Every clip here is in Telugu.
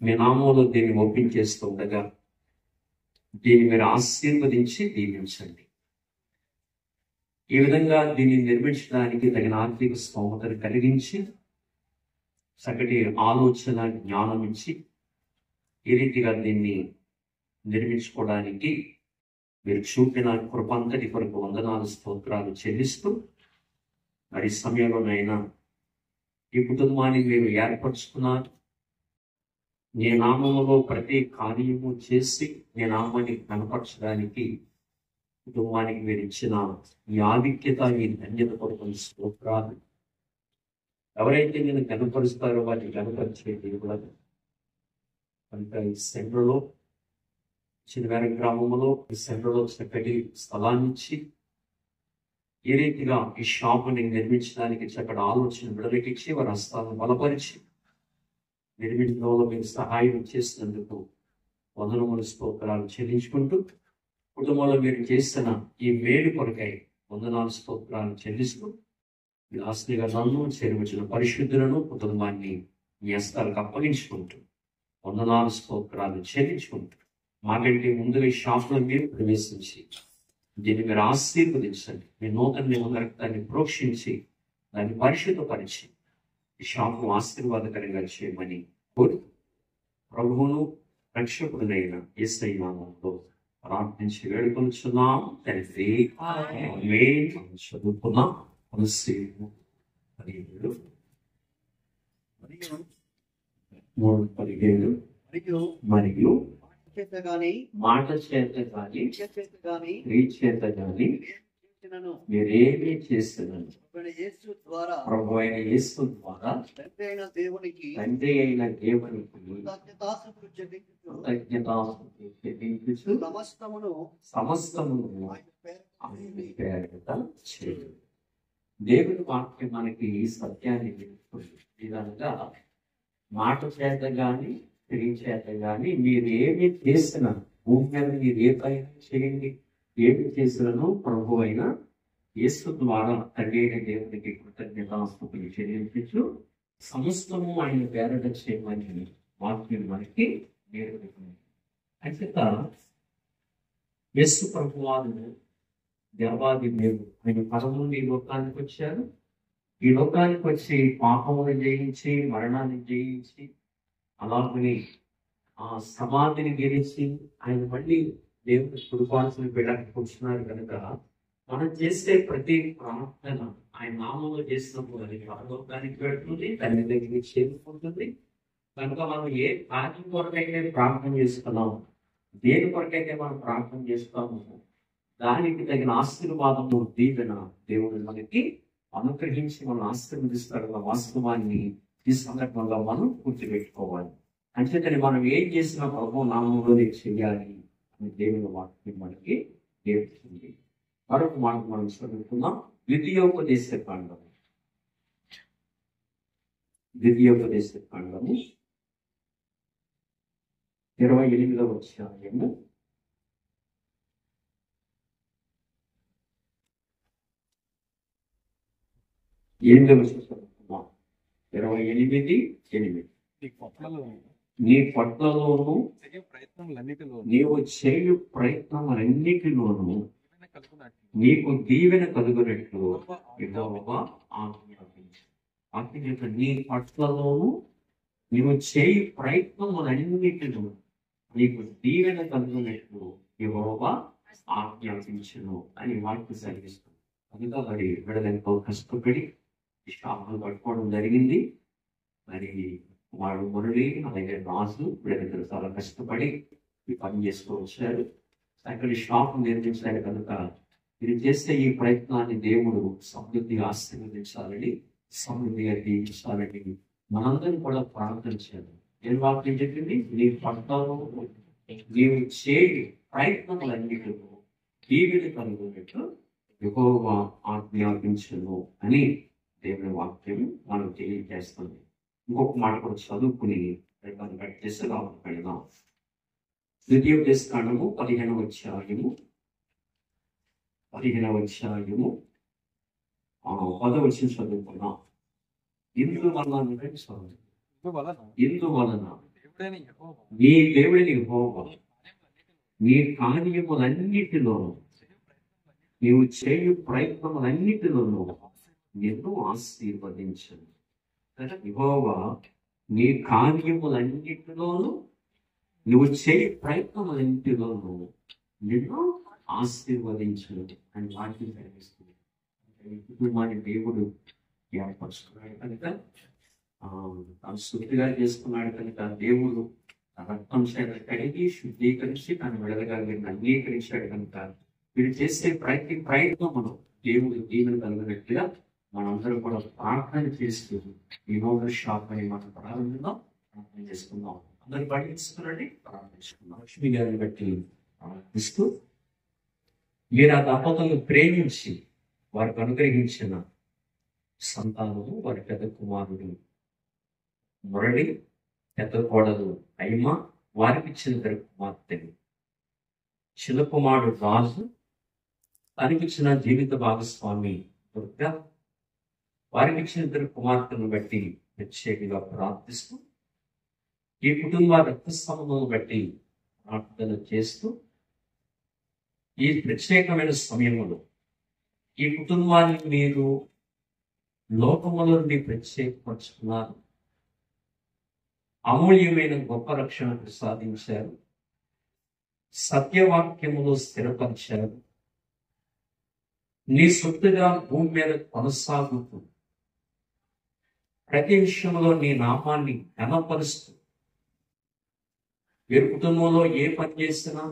మీ నామంలో దీన్ని ఒప్పించేస్తుండగా దీన్ని మీరు ఆశీర్వదించి దీవించండి. ఈ విధంగా దీన్ని నిర్మించడానికి తగిన ఆర్థిక స్తోమతను కలిగించి చక్కటి ఆలోచన జ్ఞానం ఇచ్చి ఈ రీతిగా దీన్ని నిర్మించుకోవడానికి మీరు చూపిన కృపంతటి కొరకు వందనాలు స్తోత్రాలు చెల్లిస్తూ, మరి సమయంలోనైనా ఈ కుటుంబాన్ని మీరు ఏర్పరచుకున్నారు. నీ నామములో ప్రతి కార్యము చేసి నీ నామాన్ని కనపరచడానికి కుటుంబానికి మీరు ఇచ్చిన ఈ ఆధిక్యత, ఈ ధన్యత కొరకు స్తోత్రాలు. ఎవరైతే నేను కనపరుస్తారో వాటిని కనపరిచే దేవుడు కనుక ఈ సెంటర్లో చిన్నవేర గ్రామంలో ఈ సెంటర్లో చక్కటి స్థలాన్ని ఇచ్చి ఈ రీతిగా ఈ షాపుని నిర్మించడానికి చక్కటి ఆలోచన విడలకిచ్చి వారి హస్తాలను బలపరిచి నిర్మించడంలో మీరు సహాయం చేసినందుకు వందనములు స్తోత్రాలు చెల్లించుకుంటూ, కుటుంబంలో మీరు చేసిన ఈ మేలు కొరకై వందనాలు స్తోత్రాలు చెల్లిస్తూ, ఆస్తిగా నన్ను చేరువచ్చిన పరిశుద్ధులను కుటుంబాన్ని మీ హస్తాలకు అప్పగించుకుంటూ వందనాలు స్తోత్రాలు చెల్లించుకుంటూ, మాకంటే ముందుగా ఈ షాపులో మీరు ప్రవేశించి దీన్ని మీరు ఆశీర్వదించండి. మీ నూతన నిబంధనని ప్రోక్షించి దాన్ని పరిశుద్ధపరిచి ఈ షాపు ఆశీర్వాదకరంగా చేయమని కోరి ప్రభువును రక్షకుడునైన యేసయ్య నామములో ప్రార్థించి వేడుకొనుచున్నాం తండ్రి. ఆమేన్. చదువుకున్నాం. 3:17 మరియు మాట చేత గాని క్రియ చేత గాని మీరేమీ చేస్తున్నాను ప్రభు అయిన యేసు ద్వారా తండ్రి అయిన దేవునికి కృతజ్ఞతాస్తుతులు చెల్లించుచు సమస్తమును ఆయన పేరిట చేయుడు. దేవుని వాక్యం మనకి ఈ సత్యాన్ని తెలుపుతుంది. ఈ విధంగా మాట చేత గాని క్రియ చేత గాని మీరు ఏమి చేసినా, భూమి మీద మీరు ఏ పని చేయండి, ఏమి చేసినను ప్రభు అయిన యేసు ద్వారా తండ్రి అయిన దేవునికి కృతజ్ఞతాస్తుతులు చెల్లించు సమస్తము ఆయన పేరిట చేయమని వాక్యం మనకి నేర్పుతుంది. అంచేత యేసు ప్రభు వారు దేవాది దేవుడు, ఆయన పరము నుండి ఈ లోకానికి వచ్చారు. ఈ లోకానికి వచ్చి పాపమును జయించి మరణాన్ని జయించి అలాగని ఆ సమాధిని గెలిచి ఆయన మళ్ళీ దేవుని కుటుంబాల్సిన బిడ్డకి కూర్చున్నారు. కనుక మనం చేసే ప్రతి ప్రార్థన ఆయన నామంలో చేసినప్పుడు అది పరలోకానికి వెళ్తుంది, తల్లి దగ్గరికి చేరుకుంటుంది. కనుక మనం ఏ కార్యం కొరకైతే ప్రార్థన చేస్తున్నాము, దేని కొరకైతే మనం ప్రార్థన చేస్తాము, దానికి తగిన ఆశీర్వాదము దీవెన దేవుడు మనకి అనుగ్రహించి మనం ఆశీర్వదిస్తాడు. వాస్తవాన్ని ఈ సందర్భంగా మనం గుర్తుపెట్టుకోవాలి. అంచేతని మనం ఏం చేసినా ప్రభు నామంలోనే చేయాలి అని దేవుని వాక్యం మనకి నేర్పుతుంది. మరొక మాట మనం చదువుకుందాం. ద్వితీయోపదేశ కాండము 28వ అధ్యాయము 8వ చదువుకుందాం. 28:8 నీ పట్లలోను నీవు చేయు ప్రయత్నములన్నిటిలోనూ నీకు దీవెన కలుగునట్లు యెహోవా ఆజ్ఞాపించు. నీ పట్లలోను నీవు చేయు ప్రయత్నములన్నిటిలో నీకు దీవెన కలుగునట్లు యెహోవా ఆజ్ఞాపించును అని వాక్యం సెలవిస్తుంది. అందులో మరి విడదెంతో కష్టపడి ఈ షాపును పట్టుకోవడం జరిగింది. మరి వాడు మురళి అలాగే రాజు వీళ్ళిద్దరు చాలా కష్టపడి ఈ పని చేస్తూ వచ్చారు. అక్కడ షాపు నిర్మించడానికి కనుక మీరు చేసే ఈ ప్రయత్నాన్ని దేవుడు సమృద్ధిగా ఆశీర్వదించాలని, సమృద్ధిగా దీవించాలని మనందరం కూడా ప్రార్థన చేయాలి. నేను వాక్యం చెప్పింది, నీ పట్టాలో నీవు చేయి ప్రయత్నములన్నిటిలో దీవెన కలుగునట్లు యెహోవా ఆజ్ఞాపించును అని దేవుని వాక్యం మనం తెలియజేస్తుంది. ఇంకొక మాట కూడా చదువుకుని చేసి లోపలికి వెళదాం. ద్వితీయోపదేశ కాండము 15వ అధ్యాయము 10వ వచనం చదువుకున్నాం. ఇందువలన నీ దేవుడైన యెహోవా నీ కార్యములన్నిటిలోనూ నీవు చేయు ప్రయత్నములన్నిటిలోనూ నిన్ను ఆశీర్వదించను. యెహోవా నీ కార్యములన్నిటిలోనూ నువ్వు చేయు ప్రయత్నములన్నిటిలోనూ నిన్ను ఆశీర్వదించను అని వాక్యం కనిపిస్తుంది. కుటుంబాన్ని దేవుడు ఏర్పరుచుకున్నాడు కనుక, తాను శుద్ధిగా చేసుకున్నాడు కనుక దేవుడు రక్తం చేత కడిగి శుద్ధీకరించి తను విడదగా వీరిని అంగీకరించాడు కనుక వీరు చేసే ప్రతి ప్రయత్నమును దేవుడు దీవెన కలిగినట్టుగా మనందరూ కూడా ప్రార్థన చేస్తూ ఈ నోవెల్ షాప్ అని మనం ప్రారంభంలో ప్రార్థన చేసుకుందాం. అందరూ పాటిస్తున్నారండి, ప్రార్థించుకుందాం. లక్ష్మి గారిని బట్టి ప్రార్థిస్తూ మీరు ఆ దంపతులను ప్రేమించి వారికి అనుగ్రహించిన సంతానము వారి పెద్ద కుమారుడు మురళి, పెద్ద కోడలు అయిమ, వారికి ఇచ్చిన ఇద్దరు కుమార్తెలు, చిన్న కుమారుడు రాజు, తనకి ఇచ్చిన జీవిత భాగస్వామి దుర్గా, వారికి ఇచ్చిన ఇద్దరు కుమార్తెలను బట్టి ప్రత్యేకంగా ప్రార్థిస్తూ ఈ కుటుంబ రక్తస్తంభమును బట్టి ప్రార్థన చేస్తూ ఈ ప్రత్యేకమైన సమయంలో ఈ కుటుంబాన్ని మీరు లోకముల నుండి ప్రత్యేకపరుచుకున్నారు, అమూల్యమైన గొప్ప రక్షణ ప్రసాదించారు, సత్యవాక్యములో స్థిరపరిచారు, నీ సొత్తుగా భూమి మీద కొనసాగుతూ ప్రతి విషయంలో నీ నామాన్ని ఘనపరుస్తూ వీరి కుటుంబంలో ఏ పని చేసినా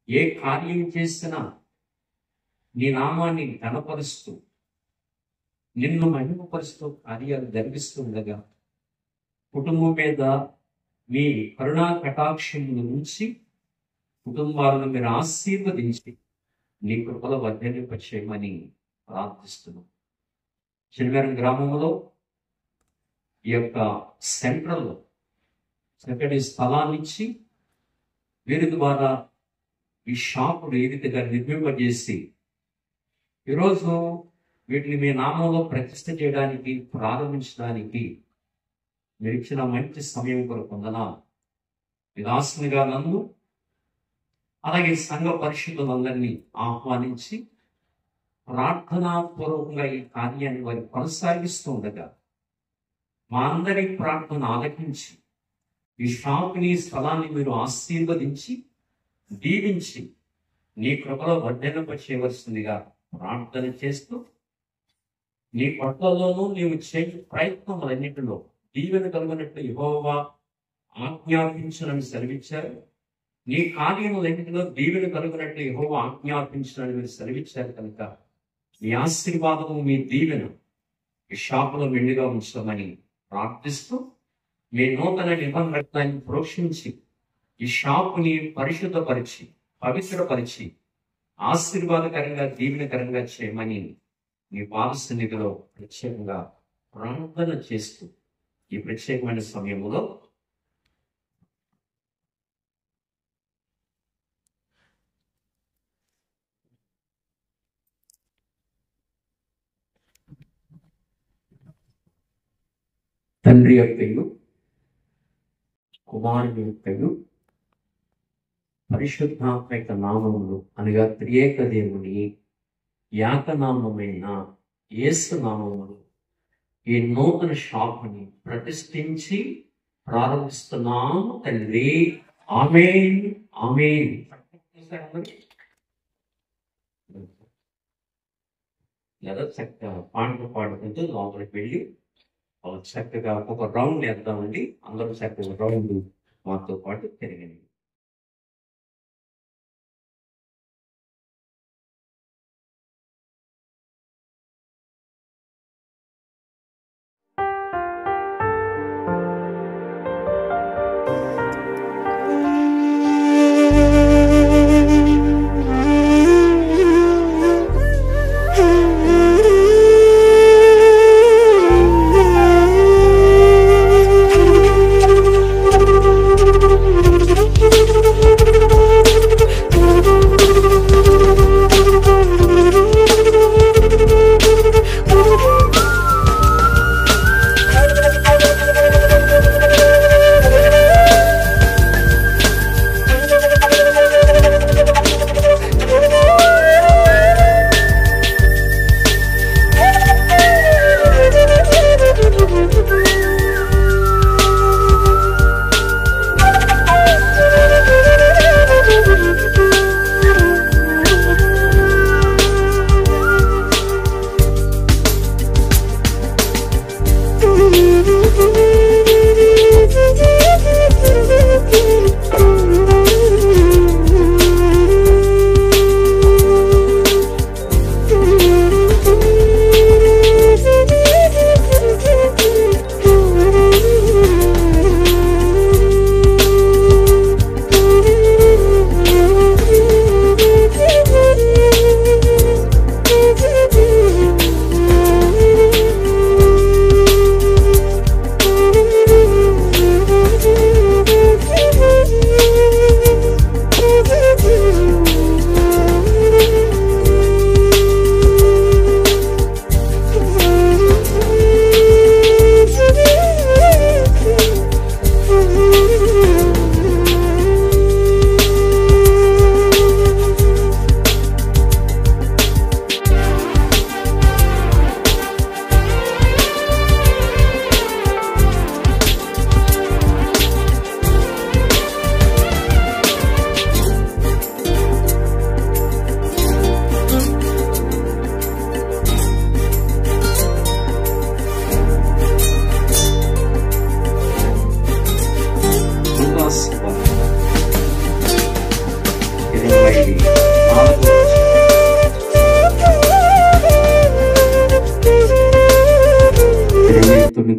ఏ కార్యం చేసినా నీ నామాన్ని ఘనపరుస్తూ నిన్ను మహిమపరుస్తూ కార్యాలు జరిగిస్తూ ఉండగా కుటుంబం మీద మీ కరుణా కటాక్షముల నుంచి కుటుంబాలను మీరు ఆశీర్వదించి నీ కృపల వర్ధనింపచేయమని ప్రార్థిస్తున్నాం. చిన్నవరం గ్రామంలో ఈ యొక్క సెంట్రల్లో చక్కటి స్థలాన్ని ఇచ్చి వీరి ద్వారా ఈ షాపును ఏ విధంగా నిర్మింపజేసి ఈరోజు వీటిని మీ నామంలో ప్రతిష్ఠ చేయడానికి ప్రారంభించడానికి మీరు ఇచ్చిన మంచి సమయం కొరకు వందనాలు. విలాసంగా నన్ను అలాగే సంఘ పరిశుద్ధులందరినీ ఆహ్వానించి ప్రార్థనాపూర్వకంగా ఈ కార్యాన్ని వారు కొనసాగిస్తూ ఉండగా మా అందరి ప్రార్థన ఆలకించి ఈ షాపుని స్థలాన్ని మీరు ఆశీర్వదించి దీవించి నీ కృపలో వర్ధనింపచేయవలసిందిగా ప్రార్థన చేస్తూ నీ పట్లలోనూ నీవు చేయు ప్రయత్నములన్నిటిలో దీవెన కలిగినట్లు యెహోవా ఆజ్ఞాపించనని సెలవిచ్చారు. నీ కార్యములన్నిటిలో దీవెన కలిగినట్లు యెహోవా ఆజ్ఞాపించనని మీరు సెలవిచ్చారు కనుక మీ ఆశీర్వాదము మీ దీవెన ఈ షాపులో మెండుగా ఉంచమని ప్రార్థిస్తూ మీ నూతన నిబంధనని ప్రోక్షించి ఈ షాపుని పరిశుద్ధపరిచి పవిత్రపరిచి ఆశీర్వాదకరంగా దీవెనకరంగా చేయమని మీ పాదసన్నిధిలో ప్రత్యేకంగా ప్రార్థన చేస్తూ ఈ ప్రత్యేకమైన సమయంలో తండ్రి యొక్కయు కుమారుని యొక్కయు పరిశుద్ధాత్మక నామములు అనగా త్రియేక దేవుని యాకనామమైన యేసు నామములు ఈ నూతన షాపుని ప్రతిష్ఠించి ప్రారంభిస్తున్నాము తండ్రి. ఆమేన్ ఆమేన్. లేదా చక్కగా పాటలు పాడుకుంటూ లోపలికి వెళ్ళి చక్కగా ఒక రౌండ్ వేద్దామండి. అందరూ చక్కగా రౌండ్ మాతో పాటు తిరగండి.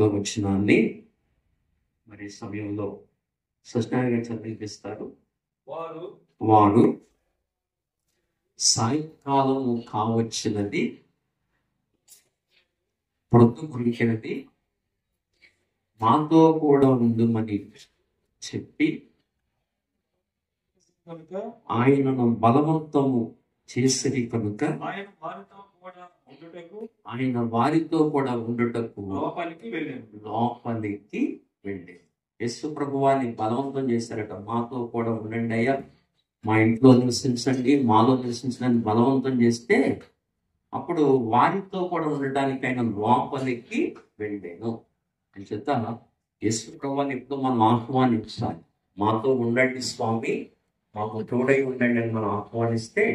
8వ వచనాన్ని మరి సమయంలో సత్యనారాయణ గారు చదివిస్తారు. వారు సాయంకాలము కావచ్చినది, ప్రొద్దుగుంకినది, మాతో కూడా ఉండుమని చెప్పి ఆయనను బలవంతము చేసిరి కనుక ఆయన వారితో కూడా ఉండుటకు లోపలికి వెళ్ళి యేసు ప్రభువాన్ని బలవంతం చేశారట. మాతో కూడా ఉండండి అయ్యా, మా ఇంట్లో నివసించండి, మాలో నివసించడానికి బలవంతం చేస్తే అప్పుడు వారితో కూడా ఉండటానికి ఆయన లోపలికి వెళ్ళాను అని చెప్తా. యేసు ప్రభువాన్ని ఎప్పుడు మనం ఆహ్వానించాలి. మాతో ఉండండి స్వామి, మాకు తోడై ఉండండి అని మనం ఆహ్వానిస్తే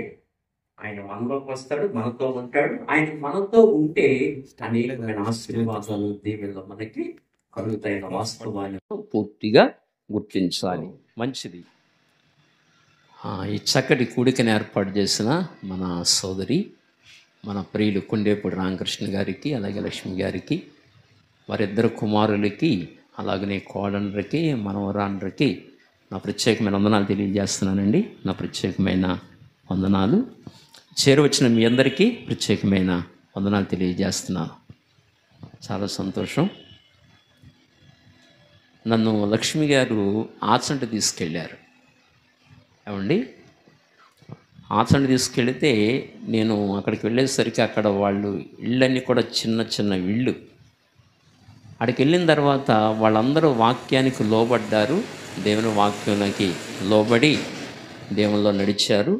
ఆయన మనలోకి వస్తాడు, మనతో ఉంటాడు. ఆయన మనతో ఉంటే అనేకమైన ఆశీర్వాదాలు దీవెనలు మనకి కలుగుతాయిన వాస్తవాన్ని పూర్తిగా గుర్తించాలి. మంచిది. ఈ చక్కటి కూడికని ఏర్పాటు చేసిన మన సోదరి, మన ప్రియులు కుండేపూడి రామకృష్ణ గారికి, అలాగే లక్ష్మి గారికి, వారిద్దరు కుమారులకి, అలాగనే కోడళ్ళకి, మనవరాండ్రకి నా ప్రత్యేకమైన వందనాలు తెలియజేస్తున్నానండి. నా ప్రత్యేకమైన వందనాలు. చేరువచ్చిన మీ అందరికీ ప్రత్యేకమైన వందనాలు తెలియజేస్తున్నాను. చాలా సంతోషం. నన్ను లక్ష్మి గారు ఆచంట తీసుకెళ్ళారు. ఏమండి, ఆచంట తీసుకెళితే నేను అక్కడికి వెళ్ళేసరికి అక్కడ వాళ్ళు ఇళ్ళన్నీ కూడా చిన్న చిన్న ఇళ్ళు. అక్కడికి వెళ్ళిన తర్వాత వాళ్ళందరూ వాక్యానికి లోబడ్డారు. దేవుని వాక్యానికి లోబడి దేవునిలో నడిచారు.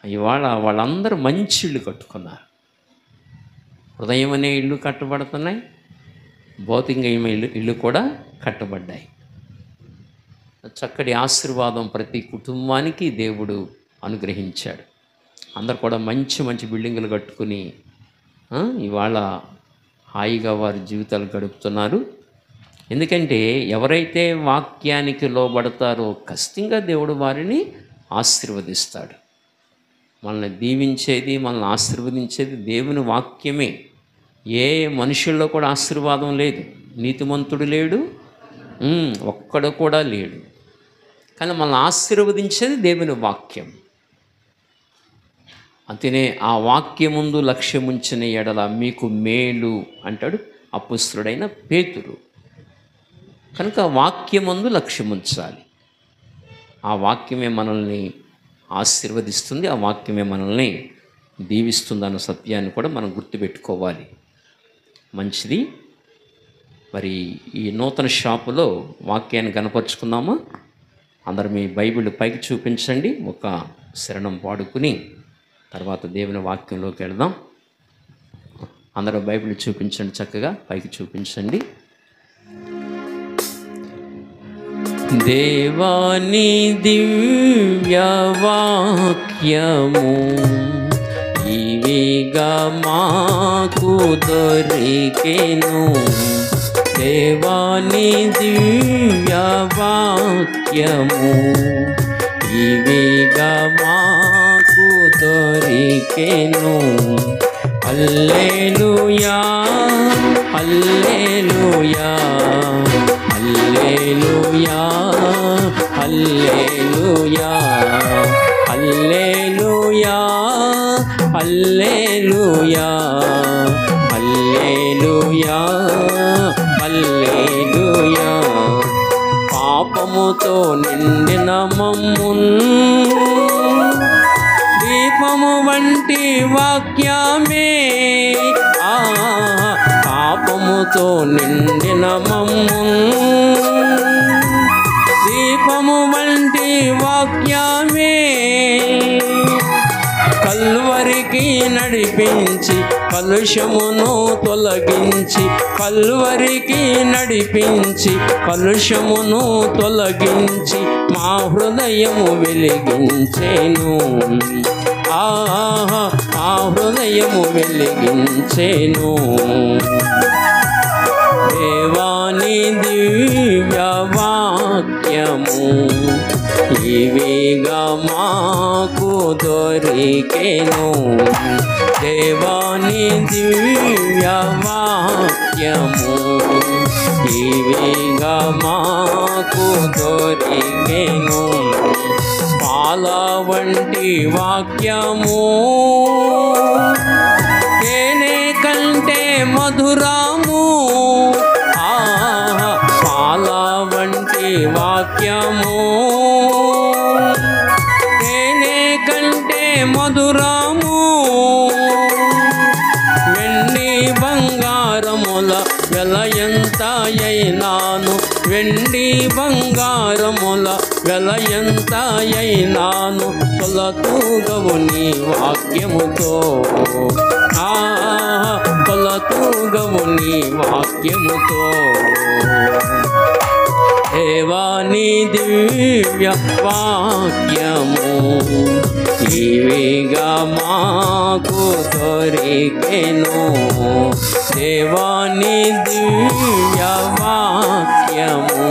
ఇవాళ వాళ్ళందరూ మంచి ఇళ్ళు కట్టుకున్నారు. హృదయం అనే ఇల్లు కట్టబడుతున్నాయి, భౌతికమైన ఇల్లు కూడా కట్టబడ్డాయి. చక్కటి ఆశీర్వాదం ప్రతి కుటుంబానికి దేవుడు అనుగ్రహించాడు. అందరు కూడా మంచి మంచి బిల్డింగులు కట్టుకుని ఇవాళ హాయిగా వారి జీవితాలు గడుపుతున్నారు. ఎందుకంటే ఎవరైతే వాక్యానికి లోబడతారో ఖచ్చితంగా దేవుడు వారిని ఆశీర్వదిస్తాడు. మనల్ని దీవించేది, మనల్ని ఆశీర్వదించేది దేవుని వాక్యమే. ఏ మనుషుల్లో కూడా ఆశీర్వాదం లేదు. నీతిమంతుడు లేడు, ఒక్కడు కూడా లేడు. కానీ మనల్ని ఆశీర్వదించేది దేవుని వాక్యం. అంతేనే ఆ వాక్యముందు లక్ష్యముంచిన ఎడల మీకు మేలు అంటాడు అపుస్తలుడైన పేతురు. కనుక వాక్యముందు లక్ష్యముంచాలి. ఆ వాక్యమే మనల్ని ఆశీర్వదిస్తుంది, ఆ వాక్యమే మనల్ని దీవిస్తుంది అన్న సత్యాన్ని కూడా మనం గుర్తుపెట్టుకోవాలి. మంచిది. మరి ఈ నూతన షాపులో వాక్యాన్ని కనపరుచుకుందామా? అందరు మీ బైబిల్ పైకి చూపించండి. ఒక శరణం పాడుకుని తర్వాత దేవుని వాక్యంలోకి వెళదాం. అందరూ బైబిల్ చూపించండి, చక్కగా పైకి చూపించండి. దేవాని దివ్య వాక్యము ఇవిగా మాకు దొరికెను. దేవాని దివ్య వాక్యము ఇవిగా మాకు దొరికెను. హల్లెలూయా హల్లెలూయా హల్లెలూయా హల్లెలూయా హల్లెలూయా హల్లెలూయా హల్లెలూయా హల్లెలూయా. పాపముతో నిండిన మమ్మున్ దీపము వంటి వాక్యమే, పాపముతో నిండిన మమ్మున్ దీపము వంటి వాక్యమే. కల్వరికి నడిపించి కలుషమును తొలగించి, కల్వరికి నడిపించి కలుషమును తొలగించి మా హృదయము వెలిగించెను. మా హృదయము వెలిగించెను. దేవాని దివ్య వాక్యము ఇవిగా మాకు దొరికెను. దేవాని దివ్య వాక్యము దివిగా మాకు దొరికెను. పాల వంటి వాక్యము తేనె కంటే మధురము. పాల వంటి వాక్యము తేనె కంటే మధురము. వెండి బంగారముల వెల ఎంత అయినాను, వెండి బంగారముల వెల ఎంత అయినాను, కొలతూగవు నీ వాక్యముతో. కొలతూగవు నీ వాక్యముతో. దేవాని దివ్య వాక్యము ఇవిగా మాకు దొరికెను. దేవాని దివ్య వాక్యము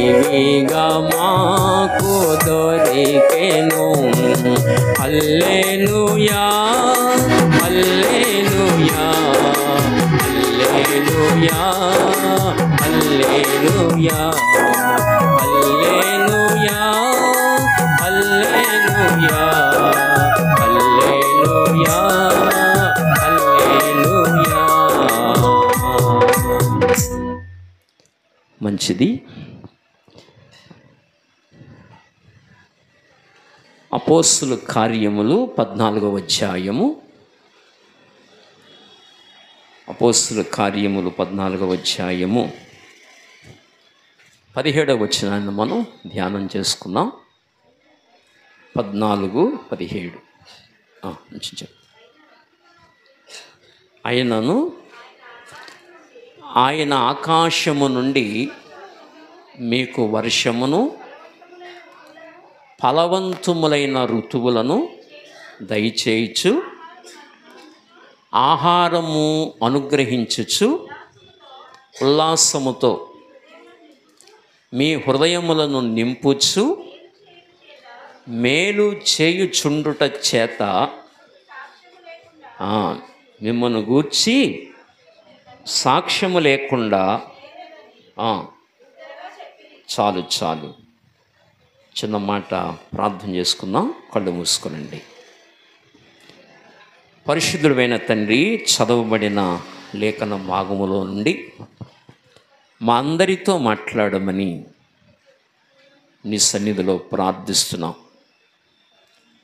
ఇవిగా మాకు దొరికెను. హల్లెలూయా హల్లెలూయా హల్లెలూయా హల్లెలూయా హల్లెలూయా హల్లెలూయా హల్లెలూయా హల్లెలూయా. మంచిది. అపోస్తుల కార్యములు 14వ అధ్యాయము. అపోస్తుల కార్యములు 14వ అధ్యాయము 17వ వచనాన్ని మనం ధ్యానం చేసుకున్నాం. 14, 17 ఆయన ఆకాశము నుండి మీకు వర్షమును ఫలవంతములైన ఋతువులను దయచేయచ్చు, ఆహారము అనుగ్రహించుచు ఉల్లాసముతో మీ హృదయములను నింపుచు మేలు చేయుచుండుట చేత మిమ్మల్ని గూర్చి సాక్ష్యము లేకుండా చాలు చాలు. చిన్న మాట ప్రార్థన చేసుకుందాం. కళ్ళు మూసుకోనండి. పరిశుద్ధుడైన తండ్రి, చదవబడిన లేఖన భాగములో నుండి మా అందరితో మాట్లాడమని నీ సన్నిధిలో ప్రార్థిస్తున్నాం.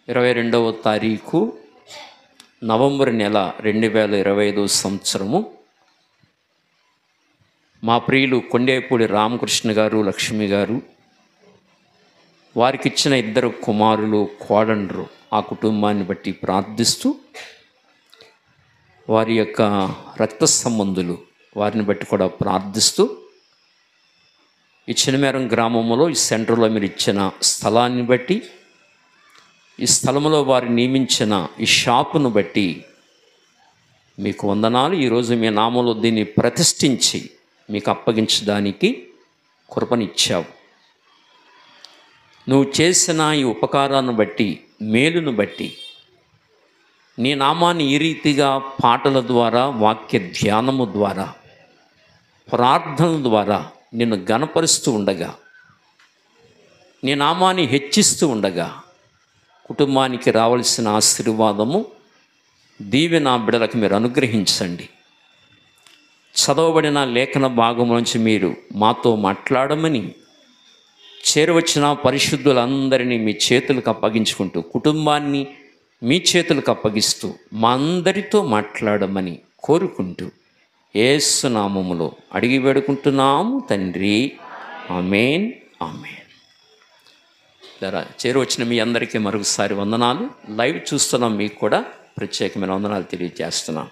22వ తారీఖు నవంబర్ నెల 2025 సంవత్సరము. మా ప్రియులు కొండేపూడి రామకృష్ణ గారు, లక్ష్మి గారు, వారికి ఇచ్చిన 2 కుమారులు, కోడండ్రు, ఆ కుటుంబాన్ని బట్టి ప్రార్థిస్తూ, వారి యొక్క రక్త సంబంధులు వారిని బట్టి కూడా ప్రార్థిస్తూ, ఈ చినమేరం గ్రామంలో ఈ సెంటర్లో మీరు ఇచ్చిన స్థలాన్ని బట్టి, ఈ స్థలంలో వారు నియమించిన ఈ షాపును బట్టి మీకు వందనాలు. ఈరోజు మీ నామంలో దీన్ని ప్రతిష్ఠించి మీకు అప్పగించడానికి కృపనిచ్చావు. నువ్వు చేసిన ఈ ఉపకారాన్ని బట్టి, మేలును బట్టి నీ నామాన్ని ఈ రీతిగా పాటల ద్వారా, వాక్య ధ్యానము ద్వారా, ప్రార్థన ద్వారా నిన్ను ఘనపరుస్తూ ఉండగా, నీ నామాన్ని హెచ్చిస్తూ ఉండగా, కుటుంబానికి రావాల్సిన ఆశీర్వాదము, దీవెన బిడ్డలకు మీరు అనుగ్రహించండి. చదవబడిన లేఖన భాగం నుంచి మీరు మాతో మాట్లాడమని, చేరవచ్చిన పరిశుద్ధులందరినీ మీ చేతులకు అప్పగించుకుంటూ, కుటుంబాన్ని మీ చేతులకు అప్పగిస్తూ మా అందరితో మాట్లాడమని కోరుకుంటూ యేసు నామములో అడిగి వేడుకుంటున్నాము తండ్రి. ఆమేన్, ఆమేన్. చేరవచ్చిన మీ అందరికీ మరొకసారి వందనాలు. లైవ్ చూస్తున్నాం, మీకు కూడా ప్రత్యేకమైన వందనాలు తెలియజేస్తున్నాం.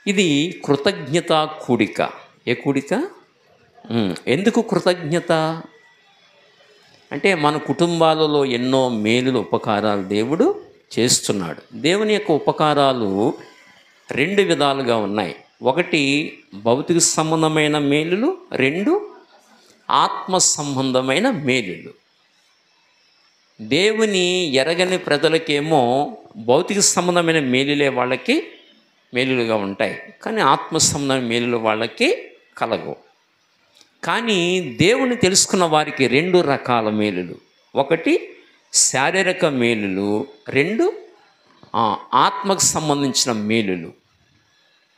ఇది కృతజ్ఞత కూడిక. ఏ కూడిక? ఎందుకు కృతజ్ఞత అంటే, మన కుటుంబాలలో ఎన్నో మేలులు, ఉపకారాలు దేవుడు చేస్తున్నాడు. దేవుని యొక్క ఉపకారాలు 2 విధాలుగా ఉన్నాయి. ఒకటి భౌతిక సంబంధమైన మేలులు, 2 ఆత్మ సంబంధమైన మేలులు. దేవుని ఎరగని ప్రజలకేమో భౌతిక సంబంధమైన మేలులే వాళ్ళకి మేలులుగా ఉంటాయి, కానీ ఆత్మ సంబంధమైన మేలులు వాళ్ళకి కలగవు. కానీ దేవుని తెలుసుకున్న వారికి రెండు రకాల మేలులు, ఒకటి శారీరక మేలులు, రెండు ఆత్మకు సంబంధించిన మేలులు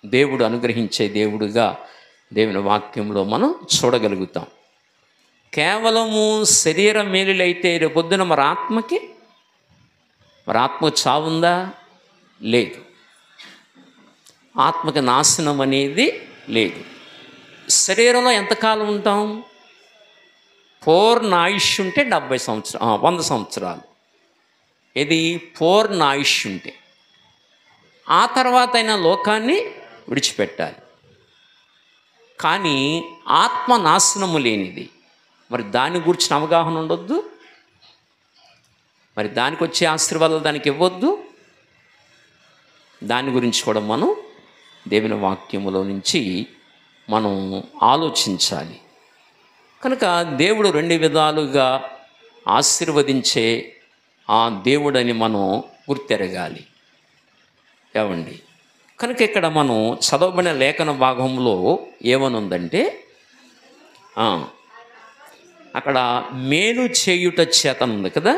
దేవుడు అనుగ్రహించే దేవుడుగా దేవుని వాక్యంలో మనం చూడగలుగుతాం. కేవలము శరీర మేలులైతే రేపొద్దున మరి ఆత్మ చావుందా? లేదు. ఆత్మకి నాశనం అనేది లేదు. శరీరంలో ఎంతకాలం ఉంటాం? పూర్ణ ఆయుష్ ఉంటే 70 సంవత్సరాలు, 100 సంవత్సరాలు. ఇది పూర్ణ ఆయుష్ ఉంటే. ఆ తర్వాత అయినా లోకాన్ని విడిచిపెట్టాలి. కానీ ఆత్మ నాశనము లేనిది, మరి దాని గురించిన అవగాహన ఉండొద్దు, మరి దానికి వచ్చే ఆశీర్వాదాలు దానికి ఇవ్వద్దు. దాని గురించి కూడా మనం దేవుని వాక్యములో నుంచి మనం ఆలోచించాలి. కనుక దేవుడు రెండు విధాలుగా ఆశీర్వదించే ఆ దేవుడని మనం గుర్తెరగాలి. ఏమండి? కనుక ఇక్కడ మనం చదవబడిన లేఖన భాగంలో ఏమనుందంటే, అక్కడ మేలు చేయుట చేత ఉంది కదా,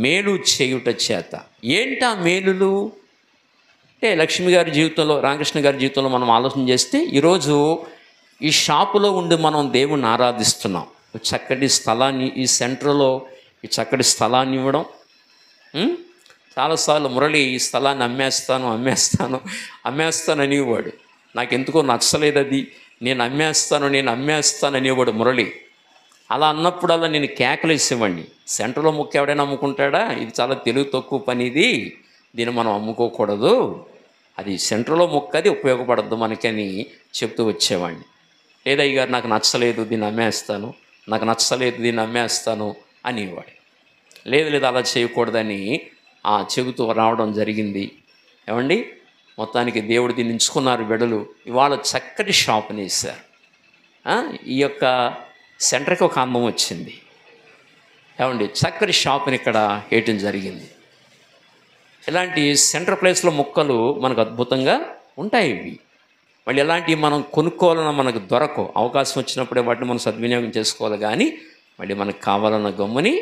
మేలు చేయుట చేత. ఏంటా మేలులు అంటే, లక్ష్మి గారి జీవితంలో, రామకృష్ణ గారి జీవితంలో మనం ఆలోచన చేస్తే, ఈరోజు ఈ షాపులో ఉండి మనం దేవుణ్ణి ఆరాధిస్తున్నాం. చక్కటి స్థలాన్ని, ఈ సెంటర్లో ఈ చక్కటి స్థలాన్ని ఇవ్వడం. చాలాసార్లు మురళి ఈ స్థలాన్ని అమ్మేస్తాను అనేవాడు. నాకెందుకో నచ్చలేదు అది, నేను అమ్మేస్తాను అనేవాడు మురళి. అలా అన్నప్పుడల్లా నేను కేకలేసేవాడిని, సెంటర్లో ముక్క ఎవడైనా అమ్ముకుంటాడా? ఇది చాలా తెలివి తక్కువ పని, దీన్ని మనం అమ్ముకోకూడదు, అది సెంటర్లో ముక్క, అది ఉపయోగపడద్దు మనకని చెప్తూ వచ్చేవాడిని. లేదయ్య గారు నాకు నచ్చలేదు దీన్ని అమ్మేస్తాను అనేవాడు. లేదు అలా చేయకూడదని చెబుతూ రావడం జరిగింది. ఏమండి, మొత్తానికి దేవుడు దీన్ని ఎంచుకున్నారు బిడ్డలు. ఇవాళ చక్కటి షాప్ని వేశారు. ఈ యొక్క సెంటర్కి ఒక అందం వచ్చింది. ఏమండి, చక్కటి షాప్ని ఇక్కడ వేయటం జరిగింది. ఇలాంటి సెంటర్ ప్లేస్లో మొక్కలు మనకు అద్భుతంగా ఉంటాయి. ఇవి మళ్ళీ ఎలాంటివి మనం కొనుక్కోవాలన్నా మనకు దొరకవు. అవకాశం వచ్చినప్పుడే వాటిని మనం సద్వినియోగం చేసుకోవాలి, కానీ మళ్ళీ మనకు కావాలన్న గమ్ముని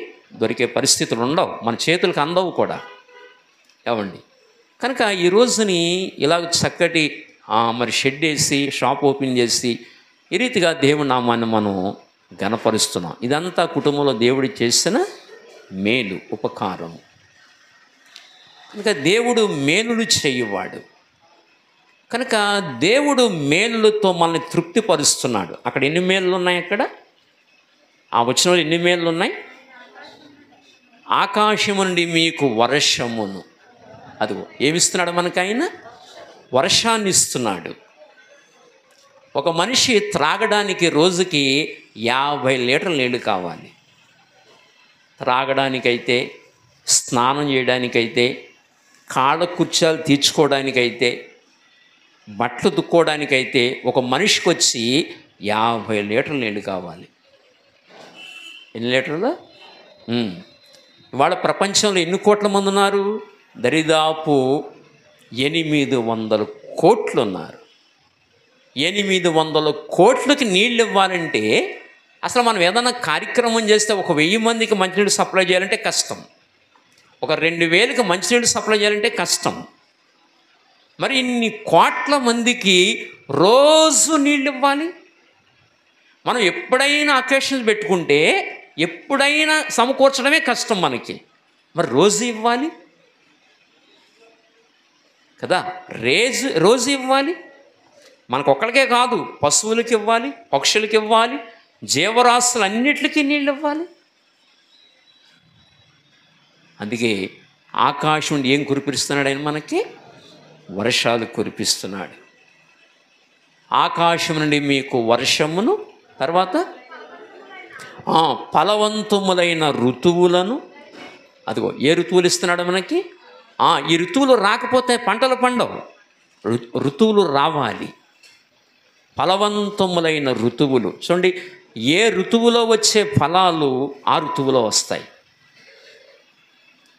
దొరికే పరిస్థితులు ఉండవు, మన చేతులకు అందవు కూడా. ఏమండి, కనుక ఈ రోజుని ఇలాగ చక్కటి మరి షెడ్ వేసి షాప్ ఓపెన్ చేసి ఈ రీతిగా దేవుడి నామాన్ని మనం ఘనపరుస్తున్నాం. ఇదంతా కుటుంబంలో దేవుడు చేసిన మేలు, ఉపకారం. కనుక దేవుడు మేలులు చేయువాడు. కనుక దేవుడు మేలులతో మనల్ని తృప్తిపరుస్తున్నాడు. అక్కడ ఎన్ని మేలులు ఉన్నాయి? అక్కడ ఆ వచనంలో ఎన్ని మేలులు ఉన్నాయి? ఆకాశము నుండి మీకు వర్షమును, అదిగో ఏమిస్తున్నాడు మనకు? ఆయన వర్షాన్ని ఇస్తున్నాడు. ఒక మనిషి త్రాగడానికి రోజుకి 50 లీటర్ల నీళ్ళు కావాలి. త్రాగడానికైతే, స్నానం చేయడానికైతే, కాళ్ళ కుర్చాలు తీర్చుకోవడానికైతే, బట్టలు దుక్కోవడానికైతే ఒక మనిషికి వచ్చి 50 లీటర్ల నీళ్ళు కావాలి. ఎన్ని లీటర్లు? ఇవాళ ప్రపంచంలో ఎన్ని కోట్ల మంది ఉన్నారు? దరిదాపు 800 కోట్లు ఉన్నారు. 800 కోట్లకి నీళ్ళు ఇవ్వాలంటే అసలు మనం ఏదైనా కార్యక్రమం చేస్తే ఒక 1000 మందికి మంచినీళ్ళు సప్లై చేయాలంటే కష్టం, ఒక 2000కి మంచినీళ్ళు సప్లై చేయాలంటే కష్టం. మరి ఇన్ని కోట్ల మందికి రోజు నీళ్ళు ఇవ్వాలి. మనం ఎప్పుడైనా అకేషన్స్ పెట్టుకుంటే ఎప్పుడైనా సమకూర్చడమే కష్టం మనకి, మరి రోజు ఇవ్వాలి కదా, రోజు ఇవ్వాలి. మనకు ఒక్కడికే కాదు, పశువులకి ఇవ్వాలి, పక్షులకి ఇవ్వాలి, జీవరాశులన్నిటికీ నీళ్ళు ఇవ్వాలి. అందుకే ఆకాశం నుండి ఏం కురిపిస్తున్నాడు ఆయన? మనకి వర్షాలు కురిపిస్తున్నాడు. ఆకాశం నుండి మీకు వర్షమును, తర్వాత ఫలవంతములైన ఋతువులను, అదిగో ఏ ఋతువులు ఇస్తున్నాడు మనకి? ఈ ఋతువులు రాకపోతే పంటలు పండవు, ఋతువులు రావాలి. ఫలవంతములైన ఋతువులు చూడండి, ఏ ఋతువులో వచ్చే ఫలాలు ఆ ఋతువులో వస్తాయి.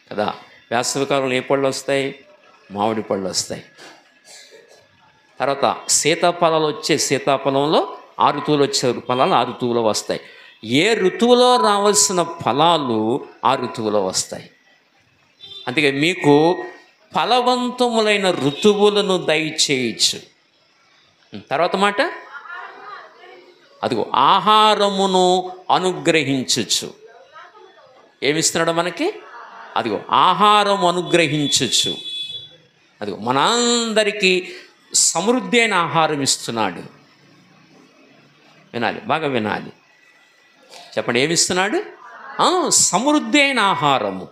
కదా. వేసవికాలంలో ఏ పళ్ళు వస్తాయి? మామిడి పళ్ళు వస్తాయి. తర్వాత సీతాఫలాలు సీతాఫలంలో 6 ఋతువులు వచ్చే ఫలాలు 6 ఋతువులో వస్తాయి. ఏ ఋతువులో రావాల్సిన ఫలాలు ఆ ఋతువులో వస్తాయి. అందుకే మీకు ఫలవంతములైన ఋతువులను దయచేయచ్చు. తర్వాత మాట, అదిగో ఆహారమును అనుగ్రహించచ్చు. ఏమిస్తున్నాడు మనకి? అదిగో ఆహారం అనుగ్రహించచ్చు. అదిగో మనందరికీ సమృద్ధి అయిన ఆహారం ఇస్తున్నాడు. వినాలి, బాగా వినాలి. చెప్పండి, ఏమిస్తున్నాడు? సమృద్ధి అయిన ఆహారము.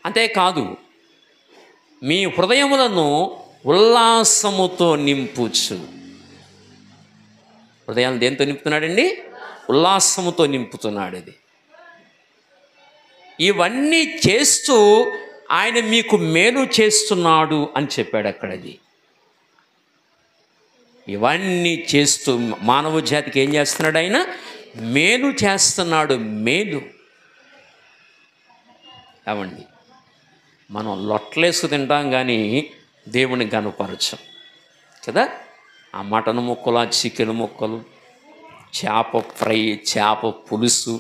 అంతేకాదు, మీ హృదయములను ఉల్లాసముతో నింపుచు. హృదయాన్ని దేంతో నింపుతున్నాడండి? ఉల్లాసముతో నింపుతున్నాడు. ఇది ఇవన్నీ చేస్తూ ఆయన మీకు మేలు చేస్తున్నాడు అని చెప్పాడు అక్కడది. ఇవన్నీ చేస్తూ మానవ జాతికి ఏం చేస్తున్నాడు? ఆయన మేలు చేస్తున్నాడు. మేలు అవండి. మనం లొట్లేసు తింటాం కానీ దేవుని గనపరచం కదా. ఆ మటన్ ముక్కలు, ఆ చికెన్ ముక్కలు, చేప ఫ్రై, చేప పులుసు,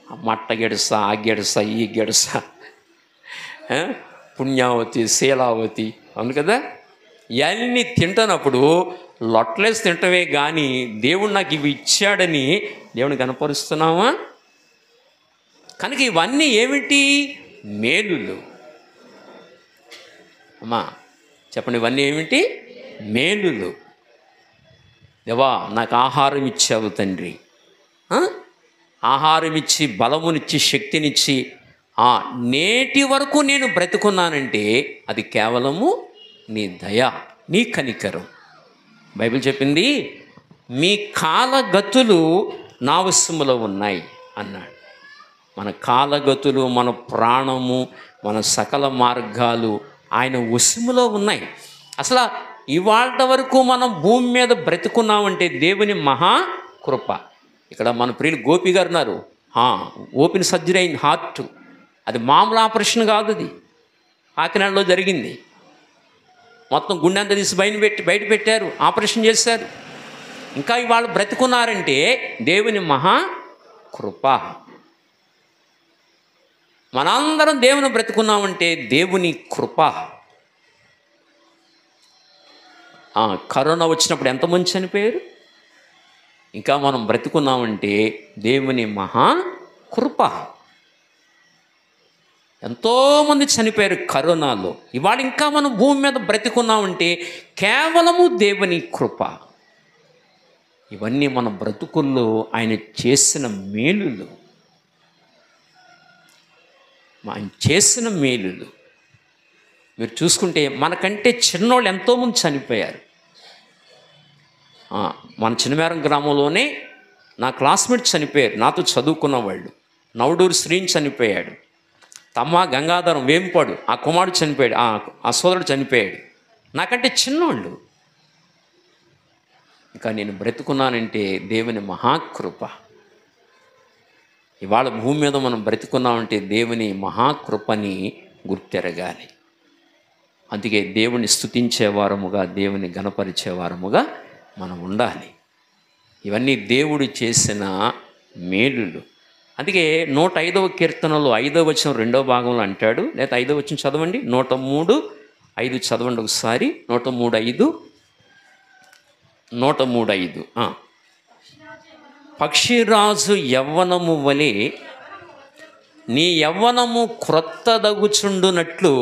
ఆ మట్ట గెడస, ఆ గెడస, ఈ గెడస, పుణ్యావతి, శీలావతి, అవును కదా. ఇవన్నీ తింటున్నప్పుడు లొట్లేసి తింటవే కానీ దేవుడు నాకు ఇవి ఇచ్చాడని దేవుని కనపరుస్తున్నావా? కనుక ఇవన్నీ ఏమిటి? మేలులు. అమ్మా చెప్పండి, ఇవన్నీ ఏమిటి? మేలులు. దేవా నాకు ఆహారం ఇచ్చావు తండ్రి, ఆహారం ఇచ్చి బలమునిచ్చి శక్తినిచ్చి నేటి వరకు నేను బ్రతుకున్నానంటే అది కేవలము నీ దయ, నీ కనికరం. బైబిల్ చెప్పింది, మీ కాలగతులు నా వశములో ఉన్నాయి అన్నాడు. మన కాలగతులు, మన ప్రాణము, మన సకల మార్గాలు ఆయన వశములో ఉన్నాయి. అసలు ఇవాళ వరకు మనం భూమి మీద బ్రతుకున్నామంటే దేవుని మహాకృప. ఇక్కడ మన ప్రియులు గోపి గారు ఉన్నారు, ఓపెన్ సర్జరీ అయిన హార్ట్. అది మామూలు ఆపరేషన్ కాదు, అది కాకినాడలో జరిగింది. మొత్తం గుండె అంతా తీసి బయట పెట్టారు, ఆపరేషన్ చేశారు. ఇంకా ఇవాళ బ్రతుకున్నారంటే దేవుని మహాకృప. మనందరం దేవుని బ్రతుకున్నామంటే దేవుని కృప. కరోనా వచ్చినప్పుడు ఎంతమంది చనిపోయారు? ఇంకా మనం బ్రతుకున్నామంటే దేవుని మహాకృప. ఎంతోమంది చనిపోయారు కరోనాలో. ఇవాళ ఇంకా మనం భూమి మీద బ్రతుకున్నామంటే కేవలము దేవుని కృప. ఇవన్నీ మన బ్రతుకుల్లో ఆయన చేసిన మేలులు, ఆయన చేసిన మేలులు. మీరు చూసుకుంటే మనకంటే చిన్నోళ్ళు ఎంతోమంది చనిపోయారు. మన చిన్నమేరం గ్రామంలోనే నా క్లాస్మేట్ చనిపోయారు, నాతో చదువుకున్న వాళ్ళు. నవడూరు శ్రీని చనిపోయాడు, తమ్మ గంగాధరం వేంపాడు, ఆ కుమారుడు చనిపోయాడు, ఆ సోదరుడు చనిపోయాడు. నాకంటే చిన్నోళ్ళు. ఇంకా నేను బ్రతుకున్నానంటే దేవుని మహాకృప. ఇవాళ భూమి మీద మనం బ్రతుకున్నామంటే దేవుని మహాకృపని గుర్తెరగాలి. అందుకే దేవుని స్తుతించేవారముగా, దేవుని గణపరిచేవారముగా మనం ఉండాలి. ఇవన్నీ దేవుడు చేసిన మేలులు. అందుకే 105వ కీర్తనలో 5వ వచనం 2వ భాగంలో అంటాడు, లేదా 5వ వచనం చదవండి, 103:5 చదవండి ఒకసారి. 103:5 పక్షిరాజు యవ్వనము వలె నీ యవ్వనము క్రొత్తదగుచుండునట్లు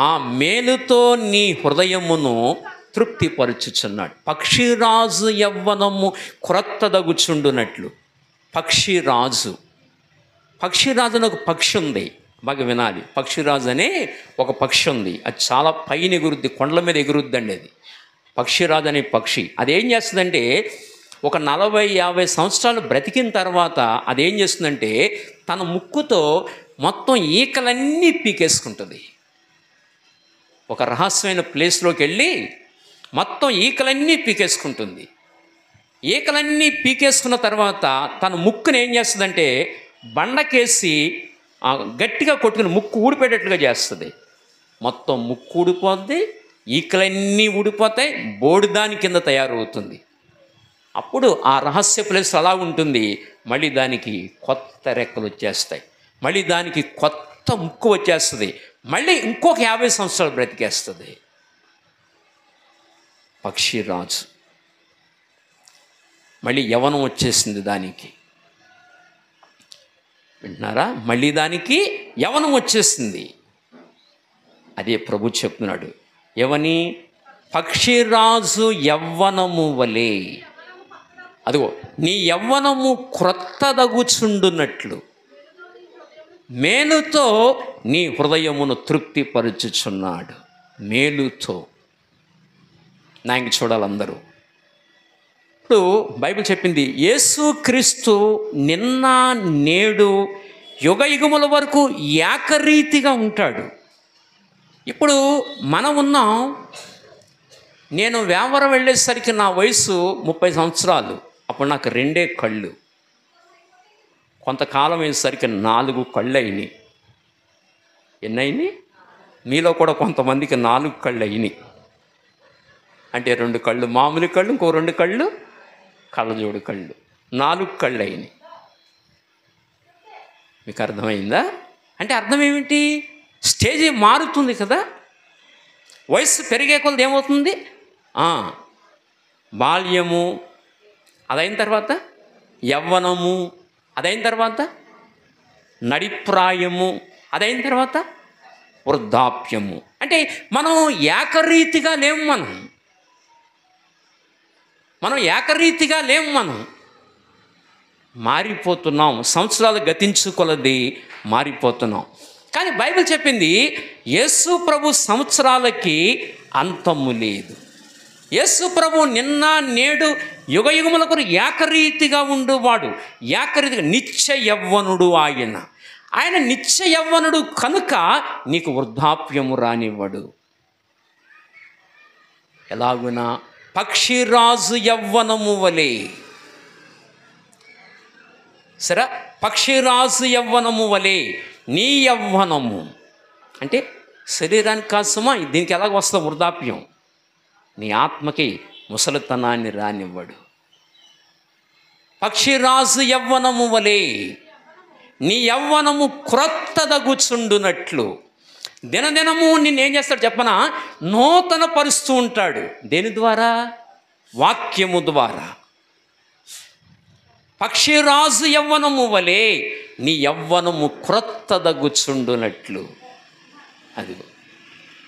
ఆ మేలుతో నీ హృదయమును తృప్తిపరుచుచున్నాడు. పక్షిరాజు యవ్వనము క్రొత్తదగుచుండునట్లు. పక్షిరాజు అని ఒక పక్షి ఉంది, బాగా వినాలి. పక్షిరాజు అనే ఒక పక్షి ఉంది. అది చాలా పైన ఎగురుద్ది, కొండల మీద ఎగురుద్దండి. అది పక్షిరాజు అనే పక్షి. అదేం చేస్తుందంటే ఒక 40-50 సంవత్సరాలు బ్రతికిన తర్వాత అదేం చేస్తుందంటే తన ముక్కుతో మొత్తం ఈకలన్నీ పీకేసుకుంటుంది. ఒక రహస్యమైన ప్లేస్లోకి వెళ్ళి మొత్తం ఈకలన్నీ పీకేసుకుంటుంది. ఈకలన్నీ పీకేసుకున్న తర్వాత తన ముక్కుని ఏం చేస్తుందంటే బండకేసి గట్టిగా కొట్టుకుని ముక్కు ఊడిపోయేటట్లుగా చేస్తుంది. మొత్తం ముక్కు ఊడిపోద్ది, ఈకలన్నీ ఊడిపోతాయి, బోడిదాని కింద తయారవుతుంది. అప్పుడు ఆ రహస్య ప్లేస్ అలా ఉంటుంది. మళ్ళీ దానికి కొత్త రెక్కలు వచ్చేస్తాయి, మళ్ళీ దానికి కొత్త ముక్కు వచ్చేస్తుంది, మళ్ళీ ఇంకొక 50 సంవత్సరాలు బ్రతికేస్తుంది. పక్షిరాజు మళ్ళీ యవ్వనం వచ్చేసింది దానికి. వింటున్నారా? మళ్ళీ దానికి యవ్వనం వచ్చేసింది. అదే ప్రభు చెప్తున్నాడు, ఎవని పక్షిరాజు యవ్వనము వలె, అదిగో నీ యవ్వనము క్రొత్తదగుచుండునట్లు మేలుతో నీ హృదయమును తృప్తిపరచుచున్నాడు. మేలుతో. నా ఇంక చూడాలందరూ. ఇప్పుడు బైబిల్ చెప్పింది యేసుక్రీస్తు నిన్న నేడు యుగ యుగముల వరకు ఏకరీతిగా ఉంటాడు. ఇప్పుడు మనం ఉన్నాం. నేను వ్యాపారం వెళ్ళేసరికి నా వయసు 30 సంవత్సరాలు. అప్పుడు నాకు 2 కళ్ళు. కొంతకాలం అయ్యేసరికి 4 కళ్ళు అయినాయి. ఎన్నైనాయి? మీలో కూడా కొంతమందికి 4 కళ్ళు అయినాయి. అంటే 2 కళ్ళు మామూలు కళ్ళు, ఇంకో 2 కళ్ళు కళ్ళజోడు కళ్ళు, 4 కళ్ళు అయినాయి. మీకు అర్థమైందా? అంటే అర్థం ఏమిటి? స్టేజీ మారుతుంది కదా. వయస్సు పెరిగే కొలది ఏమవుతుంది? బాల్యము, అదైన తర్వాత యవ్వనము, అదైన తర్వాత నడిప్రాయము, అదైన తర్వాత వృద్ధాప్యము. అంటే మనం ఏకరీతిగా లేము. మనం ఏకరీతిగా లేము. మనం మారిపోతున్నాం. సంవత్సరాలు గతించుకొలది మారిపోతున్నాం. కానీ బైబిల్ చెప్పింది యేసు ప్రభు సంవత్సరాలకి అంతము లేదు. యేసు ప్రభు నిన్న నేడు యుగ యుగములకు ఏకరీతిగా ఉండువాడు. ఏకరీతిగా నిత్య యవ్వనుడు ఆయన. ఆయన నిత్య యవ్వనుడు కనుక నీకు వృద్ధాప్యము రానివ్వడు. ఎలాగునా పక్షిరాజు యవ్వనము వలె. సరే, పక్షిరాజు యవ్వనము వలె నీ యవ్వనము అంటే శరీరానికి కాసుమా. దీనికి ఎలాగ వస్తావు? వృద్ధాప్యం. నీ ఆత్మకి ముసలితనాన్ని రానివ్వడు. పక్షిరాజు యవ్వనము వలె నీ యవ్వనము క్రొత్తదగుచుండునట్లు దినదినము నిన్నేం చేస్తాడు చెప్పనా? నూతన పరుస్తూ ఉంటాడు. దేని ద్వారా? వాక్యము ద్వారా. పక్షిరాజు యవ్వనము వలె నీ యవ్వనము క్రొత్తదగుచుండునట్లు. అదిగో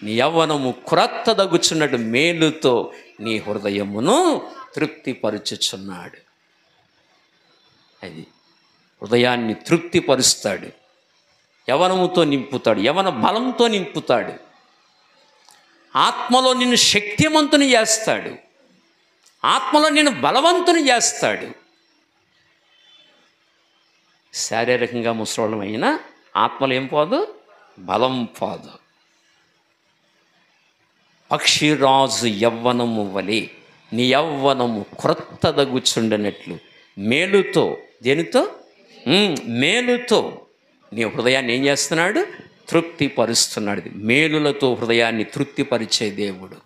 నీ యవ్వనము క్రొత్తదగుచున్నట్టు మేలుతో నీ హృదయమును తృప్తిపరుచుచున్నాడు. అది హృదయాన్ని తృప్తిపరుస్తాడు. యవ్వనముతో నింపుతాడు, యవ్వన బలంతో నింపుతాడు. ఆత్మలో నిన్ను శక్తిమంతుని చేస్తాడు, ఆత్మలో నిన్ను బలవంతుని చేస్తాడు. శారీరకంగా ముసలోళ్ళమైనా ఆత్మలో ఏం పోదు? బలం పోదు. పక్షిరాజు యవ్వనము వలె నీ యవ్వనము క్రొత్తదగుచుండనట్లు మేలుతో. దేనితో? మేలుతో నీ హృదయాన్ని ఏం చేస్తున్నాడు? తృప్తిపరుస్తున్నాడు. మేలులతో హృదయాన్ని తృప్తిపరిచే దేవుడు.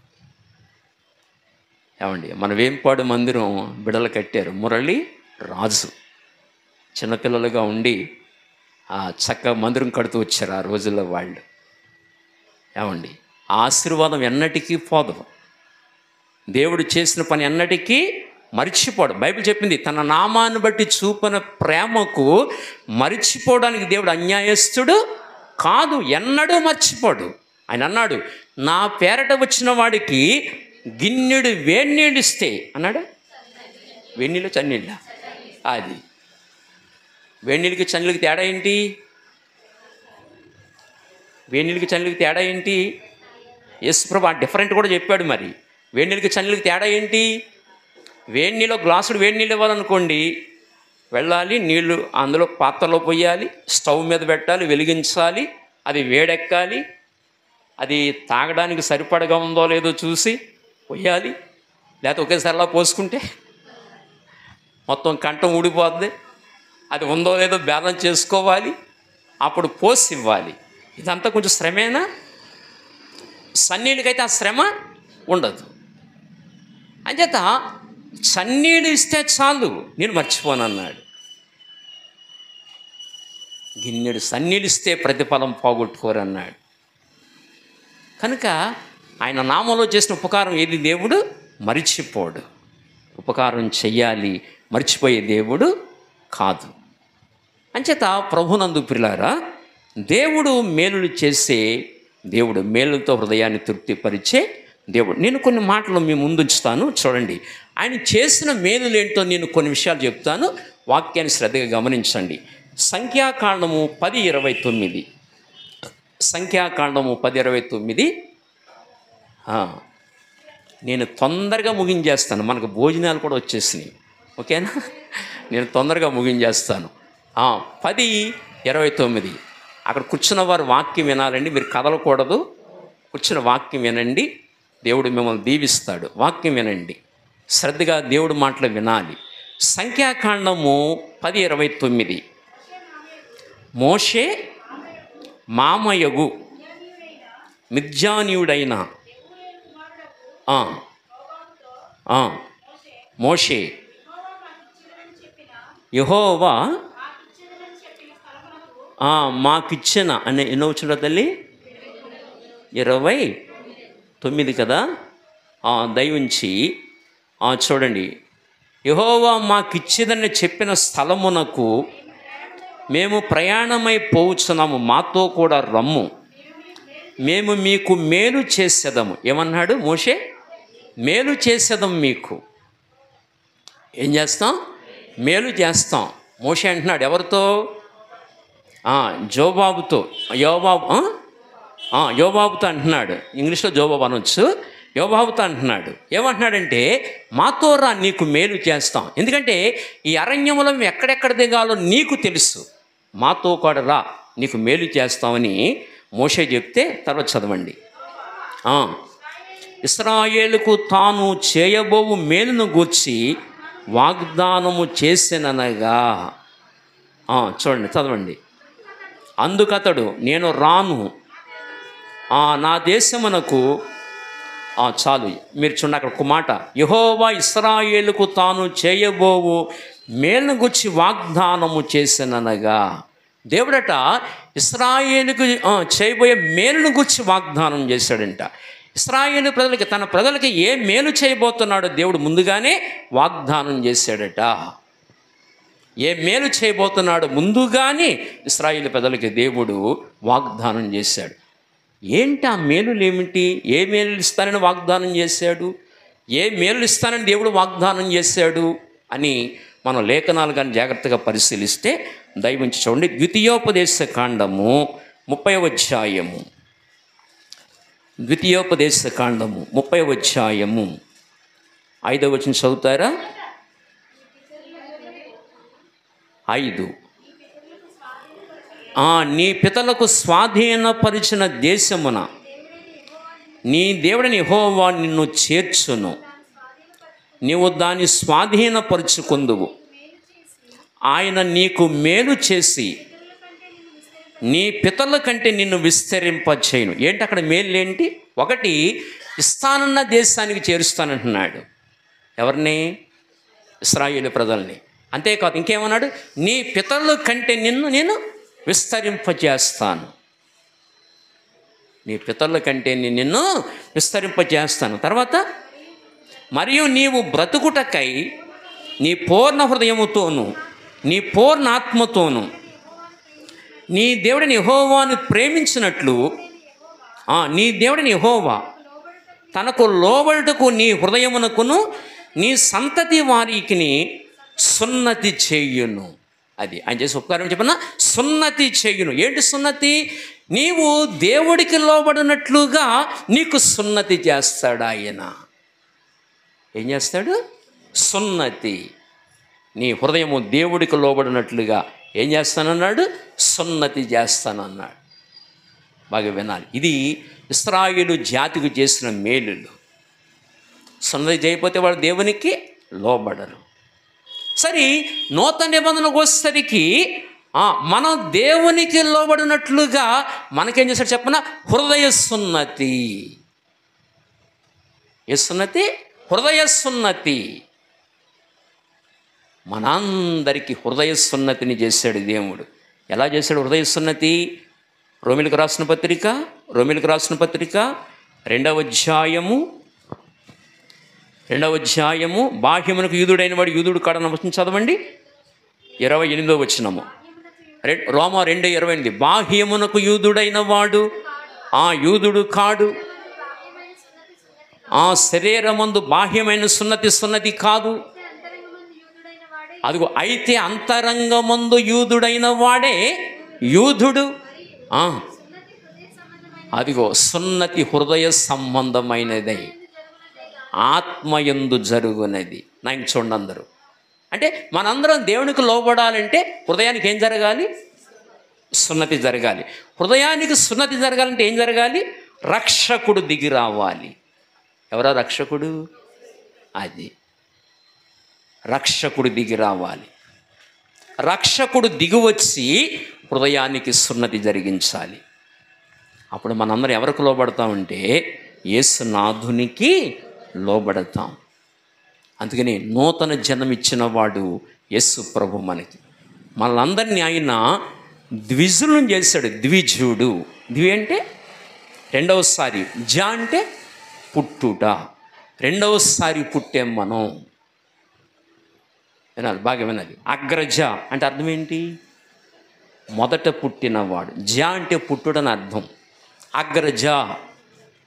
ఏమండి, మన వేంపాడు మందిరం బిడలు కట్టారు. మురళి రాజు చిన్నపిల్లలుగా ఉండి చక్కగా మందిరం కడుతూ వచ్చారు ఆ రోజుల్లో వాళ్ళు. ఏమండి, ఆశీర్వాదం ఎన్నటికీ పోదు. దేవుడు చేసిన పని ఎన్నటికీ మరిచిపోడు. బైబిల్ చెప్పింది తన నామాన్ని బట్టి చూపిన ప్రేమకు మరిచిపోవడానికి దేవుడు అన్యాయస్తుడు కాదు, ఎన్నడూ మర్చిపోడు. ఆయన అన్నాడు, నా పేరట వచ్చిన వాడికి గిన్నెడు వేడినీళ్ళు ఇస్తే అన్నాడు. వేడినీళ్ళు చన్నీళ్ళ? అది వేడినీళ్ళకి చన్నీళ్ళకి తేడా ఏంటి? వేడినీళ్ళకి చన్నీళ్ళకి తేడా ఏంటి? యేసుప్రభు డిఫరెంట్ కూడా చెప్పాడు. మరి వేడినీళ్ళకి చన్నీళ్ళకి తేడా ఏంటి? వేడి నీళ్ళు గ్లాసుడు వేడి నీళ్ళు ఇవ్వాలనుకోండి, వెళ్ళాలి, నీళ్లు అందులో పాత్రలో పోయాలి, స్టవ్ మీద పెట్టాలి, వెలిగించాలి, అది వేడెక్కాలి, అది తాగడానికి సరిపడగా ఉందో లేదో చూసి పోయాలి. లేకపోతే ఒకేసారిలా పోసుకుంటే మొత్తం కంఠం ఊడిపోద్ది. అది ఉందో లేదో బ్యాలెన్స్ చేసుకోవాలి. అప్పుడు పోసి ఇవ్వాలి. ఇదంతా కొంచెం శ్రమేనా? సన్నీళ్ళకైతే ఆ శ్రమ ఉండదు. అంచేత సన్నీళ్ళు ఇస్తే చాలు, నేను మర్చిపోను అన్నాడు. గిన్నెడు సన్నీళ్ళు ఇస్తే ప్రతిఫలం పోగొట్టుకోరన్నాడు. కనుక ఆయన నామంలో చేసిన ఉపకారం ఏది దేవుడు మరిచిపోడు. ఉపకారం చెయ్యాలి, మర్చిపోయే దేవుడు కాదు. అంచేత ప్రభునందు ప్రియులారా, దేవుడు మేలులు చేసే దేవుడు, మేలులతో హృదయాన్ని తృప్తిపరిచే దేవుడు. నేను కొన్ని మాటలు మీ ముందుంచుతాను, చూడండి. ఆయన చేసిన మేలులు ఏంటో నేను కొన్ని విషయాలు చెప్తాను, వాక్యాన్ని శ్రద్ధగా గమనించండి. సంఖ్యాకాండము 10:29. సంఖ్యాకాండము 10:29. నేను తొందరగా ముగించేస్తాను, మనకు భోజనాలు కూడా వచ్చేసినాయి, ఓకేనా? నేను తొందరగా ముగించేస్తాను. 10:29. అక్కడ కూర్చున్న వారు వాక్యం వినాలండి, మీరు కదలకూడదు. కూర్చున్న వాక్యం వినండి, దేవుడు మిమ్మల్ని దీవిస్తాడు. వాక్యం వినండి, శ్రద్ధగా దేవుడు మాటలు వినాలి. సంఖ్యాకాండము 10:29. మోషే మామయగు మిద్యానీయుడైన మోషే యెహోవా మాకిచ్చిన అనే ఎన్నో వచ్చిన తల్లి 29 కదా. దయవుంచి చూడండి. యెహోవా మాకిచ్చేదని చెప్పిన స్థలమునకు మేము ప్రయాణమై పోవుచున్నాము, మాతో కూడా రమ్ము, మేము మీకు మేలు చేసేదము. ఏమన్నాడు మోషే? మేలు చేసేదం. మీకు ఏం చేస్తాం? మేలు చేస్తాం. మోషే అంటున్నాడు ఎవరితో? జోబాబుతో. యోబాబుతో అంటున్నాడు. ఇంగ్లీష్లో జోబాబు అనొచ్చు, యోబాబుతో అంటున్నాడు. ఏమంటున్నాడంటే మాతో రా, నీకు మేలు చేస్తాం. ఎందుకంటే ఈ అరణ్యంలో మేము ఎక్కడెక్కడ దిగాలో నీకు తెలుసు, మాతో కూడా రా, నీకు మేలు చేస్తామని మోషే చెప్తే తర్వాత చదవండి. ఇశ్రాయేలుకు తాను చేయబోవు మేలును గూర్చి వాగ్దానము చేసిననగా. చూడండి, చదవండి. అందుకతడు నేను రాను నా దేశమునకు. చాలు, మీరు చూడండి అక్కడ ఒక మాట, యెహోవా ఇశ్రాయేలుకు తాను చేయబోవు మేలును గూర్చి వాగ్దానము చేసిననగా. దేవుడట ఇశ్రాయేలుకు చేయబోయే మేలును గూర్చి వాగ్దానం చేశాడంట. ఇశ్రాయేలు ప్రజలకి, తన ప్రజలకి ఏ మేలు చేయబోతున్నాడో దేవుడు ముందుగానే వాగ్దానం చేశాడట. ఏ మేలు చేయబోతున్నాడో ముందుగానే ఇశ్రాయేలు ప్రజలకి దేవుడు వాగ్దానం చేశాడు. ఏంటి ఆ మేలులు ఏమిటి? ఏ మేలులు ఇస్తానని వాగ్దానం చేశాడు? ఏ మేలులు ఇస్తానని దేవుడు వాగ్దానం చేశాడు అని మనం లేఖనాలు కానీ జాగ్రత్తగా పరిశీలిస్తే దయవుంచి చూడండి. ద్వితీయోపదేశ కాండము 30వ అధ్యాయము. ద్వితీయోపదేశ కాండము 30వ అధ్యాయము 5వ వచనం చదువుతారా? 5. నీ పితలకు స్వాధీనపరిచిన దేశమున నీ దేవుడిని యెహోవా నిన్ను చేర్చును, నీవు దాన్ని స్వాధీనపరుచుకుందువు. ఆయన నీకు మేలు చేసి నీ పితరుల కంటే నిన్ను విస్తరింపచేయును. ఏంటి అక్కడ మేలు ఏంటి? ఒకటి, ఇస్తానన్న దేశానికి చేరుస్తానంటున్నాడు. ఎవరిని? ఇశ్రాయేలు ప్రజల్ని. అంతేకాదు ఇంకేమన్నాడు? నీ పితరుల కంటే నేను విస్తరింపజేస్తాను. నీ పితరుల కంటే నిన్ను విస్తరింపజేస్తాను. తర్వాత, మరియు నీవు బ్రతుకుటకై నీ పూర్ణ హృదయముతోను నీ పూర్ణ ఆత్మతోను నీ దేవుడిని యెహోవాను ప్రేమించినట్లు నీ దేవుడిని యెహోవా తనకు లోబడుటకు నీ హృదయమునకును నీ సంతతి వారికి సున్నతి చేయును. అది ఆయన చేసి ఉపకారం చెప్పిన సున్నతి చేయును. ఏంటి సున్నతి? నీవు దేవుడికి లోబడినట్లుగా నీకు సున్నతి చేస్తాడు ఆయన. ఏం చేస్తాడు? సున్నతి. నీ హృదయము దేవుడికి లోబడినట్లుగా ఏం చేస్తానన్నాడు? సున్నతి చేస్తానన్నాడు. బాగా వినాలి. ఇది ఇశ్రాయేలు జాతికి చేసిన మేలులు. సున్నతి చేయకపోతే వాడు దేవునికి లోబడరు. సరే, నూతన నిబంధనకు వచ్చేసరికి మనం దేవునికి లోబడినట్లుగా మనకేం చేశాడు చెప్పనా? హృదయ సున్నతి. ఏ సున్నతి? హృదయ సున్నతి. మనందరికీ హృదయ సున్నతిని చేశాడు దేవుడు. ఎలా చేశాడు హృదయ సున్నతి? రోమిలకు రాసిన పత్రిక 2వ అధ్యాయము బాహ్యమునకు యూదుడైన వాడు యూదుడు కాడని వచనం చదవండి. 28వ వచనము. రోమా 2:28. బాహ్యమునకు యూదుడైన వాడు యూదుడు కాడు. శరీరమందు బాహ్యమైన సున్నతి కాదు. అదిగో అయితే అంతరంగమందు యూదుడైన వాడే యూదుడు. అదిగో సున్నతి హృదయ సంబంధమైనదై ఆత్మయందు జరుగునది. నాకు చూడండి అందరూ, అంటే మనందరం దేవునికి లోబడాలంటే హృదయానికి ఏం జరగాలి? సున్నతి జరగాలి. హృదయానికి సున్నతి జరగాలంటే ఏం జరగాలి? రక్షకుడు దిగి రావాలి. ఎవరా రక్షకుడు? అది రక్షకుడు దిగి రావాలి. రక్షకుడు దిగి వచ్చి హృదయానికి సున్నతి జరిగించాలి. అప్పుడు మనందరం ఎవరికి లోబడతామంటే యేసునాథునికి లోబడతాం. అందుకని నూతన జన్మ ఇచ్చిన వాడు యేసు ప్రభు. మనలందరినీ ఆయన ద్విజులను చేశాడు. ద్విజుడు. ద్వి అంటే రెండవసారి, జ అంటే పుట్టుట. రెండవసారి పుట్టాం మనం. వినాలి, బాగా వినాలి. అగ్రజ అంటే అర్థం ఏంటి? మొదట పుట్టినవాడు. జ అంటే పుట్టుడని అర్థం. అగ్రజ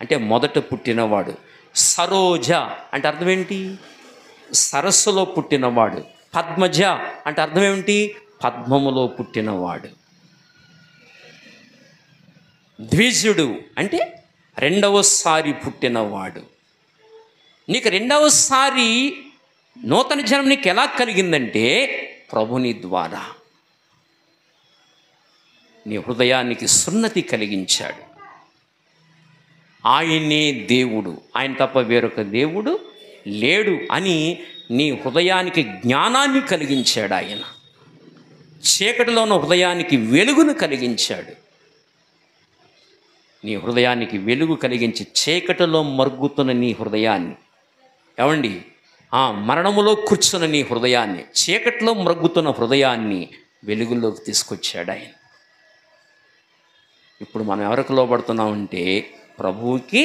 అంటే మొదట పుట్టినవాడు. సరోజ అంటే అర్థం ఏంటి? సరస్సులో పుట్టినవాడు. పద్మజ అంటే అర్థం ఏమిటి? పద్మములో పుట్టినవాడు. ద్విజుడు అంటే రెండవసారి పుట్టినవాడు. నీకు రెండవసారి నూతన జన్మ నీకు ఎలా కలిగిందంటే ప్రభుని ద్వారా. నీ హృదయానికి సున్నతి కలిగించాడు. ఆయనే దేవుడు, ఆయన తప్ప వేరొక దేవుడు లేడు అని నీ హృదయానికి జ్ఞానాన్ని కలిగించాడు. ఆయన చీకటిలో ఉన్న హృదయానికి వెలుగును కలిగించాడు. నీ హృదయానికి వెలుగు కలిగించి చీకటిలో మరుగుతున్న నీ హృదయాన్ని, ఏమండి, మరణములో కూర్చున్న నీ హృదయాన్ని, చీకటిలో మరుగుతున్న హృదయాన్ని వెలుగులోకి తీసుకొచ్చాడు ఆయన. ఇప్పుడు మనం ఎవరికి లోబడుతున్నామంటే ప్రభువుకి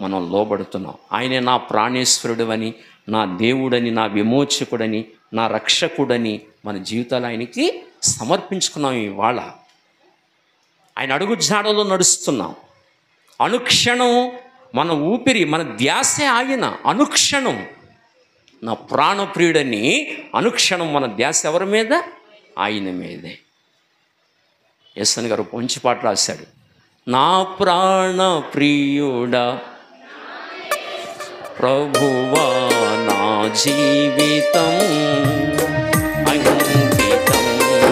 మనం లోబడుతున్నాం. ఆయనే నా ప్రాణేశ్వరుడు అని, నా దేవుడని, నా విమోచకుడని, నా రక్షకుడని మన జీవితాలు ఆయనకి సమర్పించుకున్నాం. ఇవాళ ఆయన అడుగు జాడలో నడుస్తున్నాం. అనుక్షణం మన ఊపిరి, మన ధ్యాసే ఆయన. అనుక్షణం నా ప్రాణప్రియుడని, అనుక్షణం మన ధ్యాస ఎవరి మీద? ఆయన మీదే. యేసన్ గారు పొంచి పాట రాశాడు. నా ప్రాణ ప్రియుడా ప్రభువా నా జీవితం అంకితం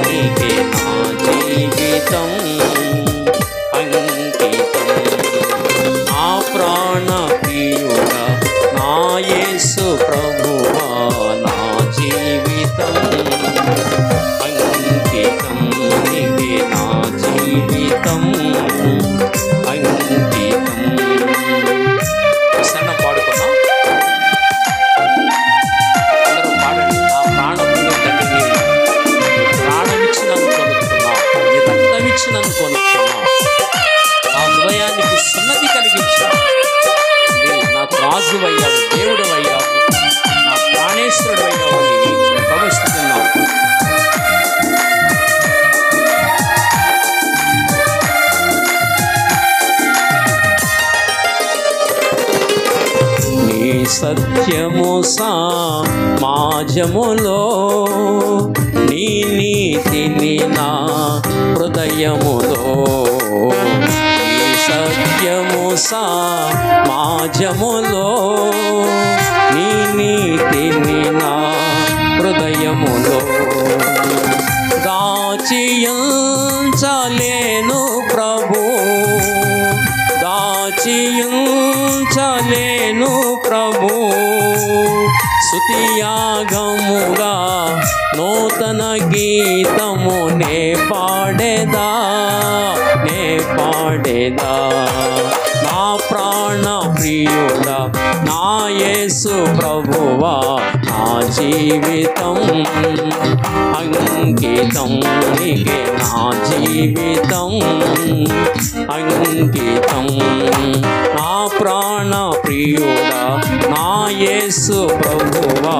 నీకే, నా జీవితం అంకితం. నా ప్రాణ ప్రియుడా నా యేసు ప్రభువా నా జీవితం అంకితం నీకే, నా జీవితం అంకితం. సన్న పాడుకున్నాం. అందరూ పాడండి. నా ప్రాణములు తండ్రి, ప్రాణమిచ్చి నన్ను కొనుక్కున్నావు, నీ రక్తమిచ్చి నన్ను కొనుక్కున్నావు, నా హృదయానికి సున్నతి కలిగించావు, నాకు రాజు అయ్యావు, దేవుడు అయ్యావు, నా ప్రాణేశ్వరుడు అయ్యావు అని ప్రవహిస్తున్నావు. సత్యము సమాజములో నీ నీతిని నా హృదయములో, నీ సత్యము సమాజములో నీ నీతిని నా హృదయములో దాచియుంచలేను ప్రభు, దాచియుంచలేను ప్రభు, స్తుతియాగముగా నూతన గీతము నే పాడేదా నా ప్రాణ ప్రియుడా నా యేసు ప్రభువా నా జీవితం అంకితం నీకే నా జీవితం అంకితం నా ప్రాణ ప్రియుడా నా యేసు ప్రభువా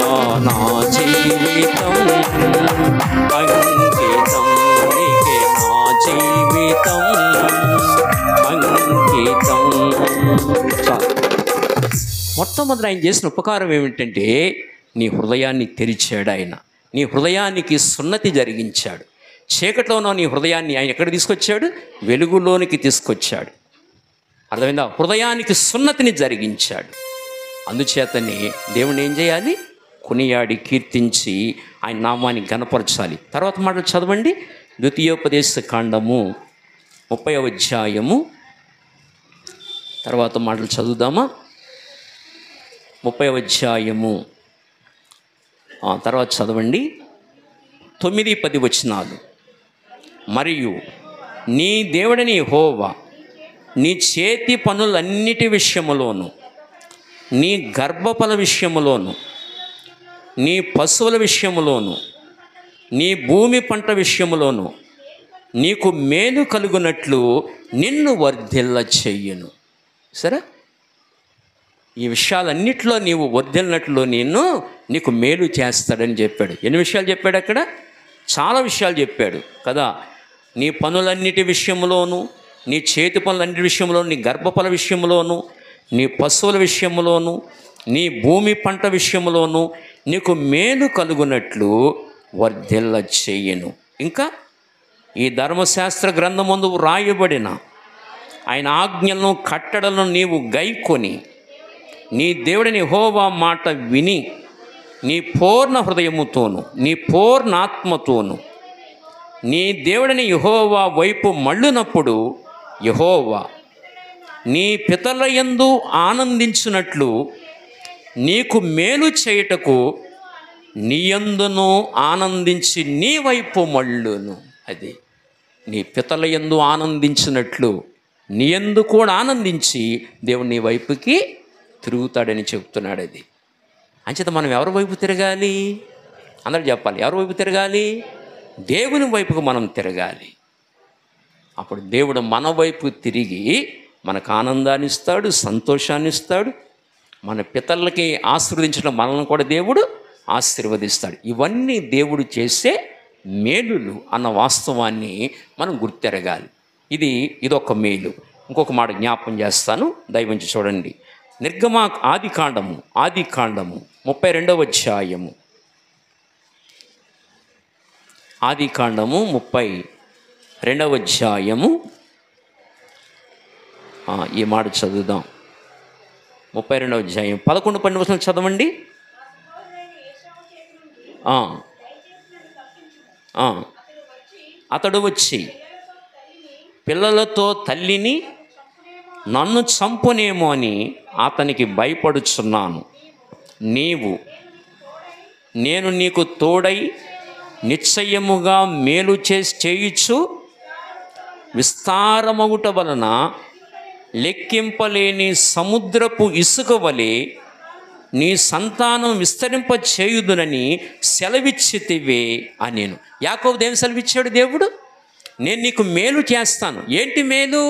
నా జీవితం అంకితం నీకే నా జీవితం అంకితం. మొట్టమొదటి ఆయన చేసిన ఉపకారం ఏమిటంటే నీ హృదయాన్ని తెరిచాడు ఆయన. నీ హృదయానికి సున్నతి జరిగించాడు. చీకట్లో ఉన్న నీ హృదయాన్ని ఆయన ఎక్కడ తీసుకొచ్చాడు? వెలుగులోనికి తీసుకొచ్చాడు. అర్థమైందా? హృదయానికి సున్నతిని జరిగించాడు. అందుచేతనే దేవుని ఏం చేయాలి? కొనియాడి కీర్తించి ఆయన నామాన్ని ఘనపరచాలి. తర్వాత మాటలు చదవండి. ద్వితీయోపదేశ కాండము 30వ అధ్యాయము తర్వాత మాటలు చదువుదామా? 30వ అధ్యాయము తర్వాత చదవండి 9-10 వచనాలు. మరియు నీ దేవుడని యెహోవా నీ చేతి పనులన్నిటి విషయములోను, నీ గర్భఫల విషయములోను, నీ పశువుల విషయములోను, నీ భూమి పంట విషయములోను నీకు మేలు కలుగునట్లు నిన్ను వర్ధిల్ల చెయ్యను. సరే, ఈ విషయాలన్నిట్లో నీవు వర్ధిల్లినట్లు నీకు మేలు చేస్తాడని చెప్పాడు. ఎన్ని విషయాలు చెప్పాడు అక్కడ? చాలా విషయాలు చెప్పాడు కదా. నీ పనులన్నిటి విషయంలోను, నీ చేతి పనులన్నిటి విషయంలోను, నీ గర్భఫల విషయంలోను, నీ పశువుల విషయంలోను, నీ భూమి పంట విషయంలోను నీకు మేలు కలుగునట్లు వర్ధిల్ల చెయ్యను. ఇంకా ఈ ధర్మశాస్త్ర గ్రంథమందు రాయబడిన ఆయన ఆజ్ఞలను కట్టడలను నీవు గైకొని నీ దేవుడిని యెహోవా మాట విని నీ పూర్ణ హృదయముతోను నీ పూర్ణ ఆత్మతోను నీ దేవుడిని యెహోవా వైపు మళ్ళునప్పుడు యెహోవా నీ పితరుల యందు ఆనందించినట్లు నీకు మేలు చేయుటకు నీ యందును ఆనందించి నీ వైపు మళ్ళును. అది నీ పితరుల యందు ఆనందించినట్లు నీ యందు కూడా ఆనందించి దేవుడు నీ వైపుకి తిరుగుతాడని చెప్తున్నాడు. అది అంచేత మనం ఎవరి వైపు తిరగాలి? అందరూ చెప్పాలి. ఎవరి వైపు తిరగాలి? దేవుని వైపుకు మనం తిరగాలి. అప్పుడు దేవుడు మన వైపు తిరిగి మనకు ఆనందాన్ని ఇస్తాడు, సంతోషాన్ని ఇస్తాడు. మన పితరులకి ఆశీర్వదించడం మనల్ని కూడా దేవుడు ఆశీర్వదిస్తాడు. ఇవన్నీ దేవుడు చేసే మేలులు అన్న వాస్తవాన్ని మనం గుర్తెరగాలి. ఇదొక మేలు. ఇంకొక మాట జ్ఞాపం చేస్తాను, దయవుంచి చూడండి. ఆది కాండము 32వ అధ్యాయము. ఆది కాండము 32వ అధ్యాయము. ఈ మాట చదువుదాం. 32వ అధ్యాయం 11-12 వచనాలు చదవండి. అతడు వచ్చి పిల్లలతో తల్లిని నన్ను చంపునేమో అని అతనికి భయపడుచున్నాను. నేను నీకు తోడై నిశ్చయముగా మేలు చేయుచు విస్తారమగుట వలన లెక్కింపలేని సముద్రపు ఇసుక వలె నీ సంతానం విస్తరింప చేయుదునని సెలవిచ్చితివే అనేను. యాకోబు దేవుని సెలవిచ్చాడు. దేవుడు నేను నీకు మేలు చేస్తాను. ఏంటి మేలు?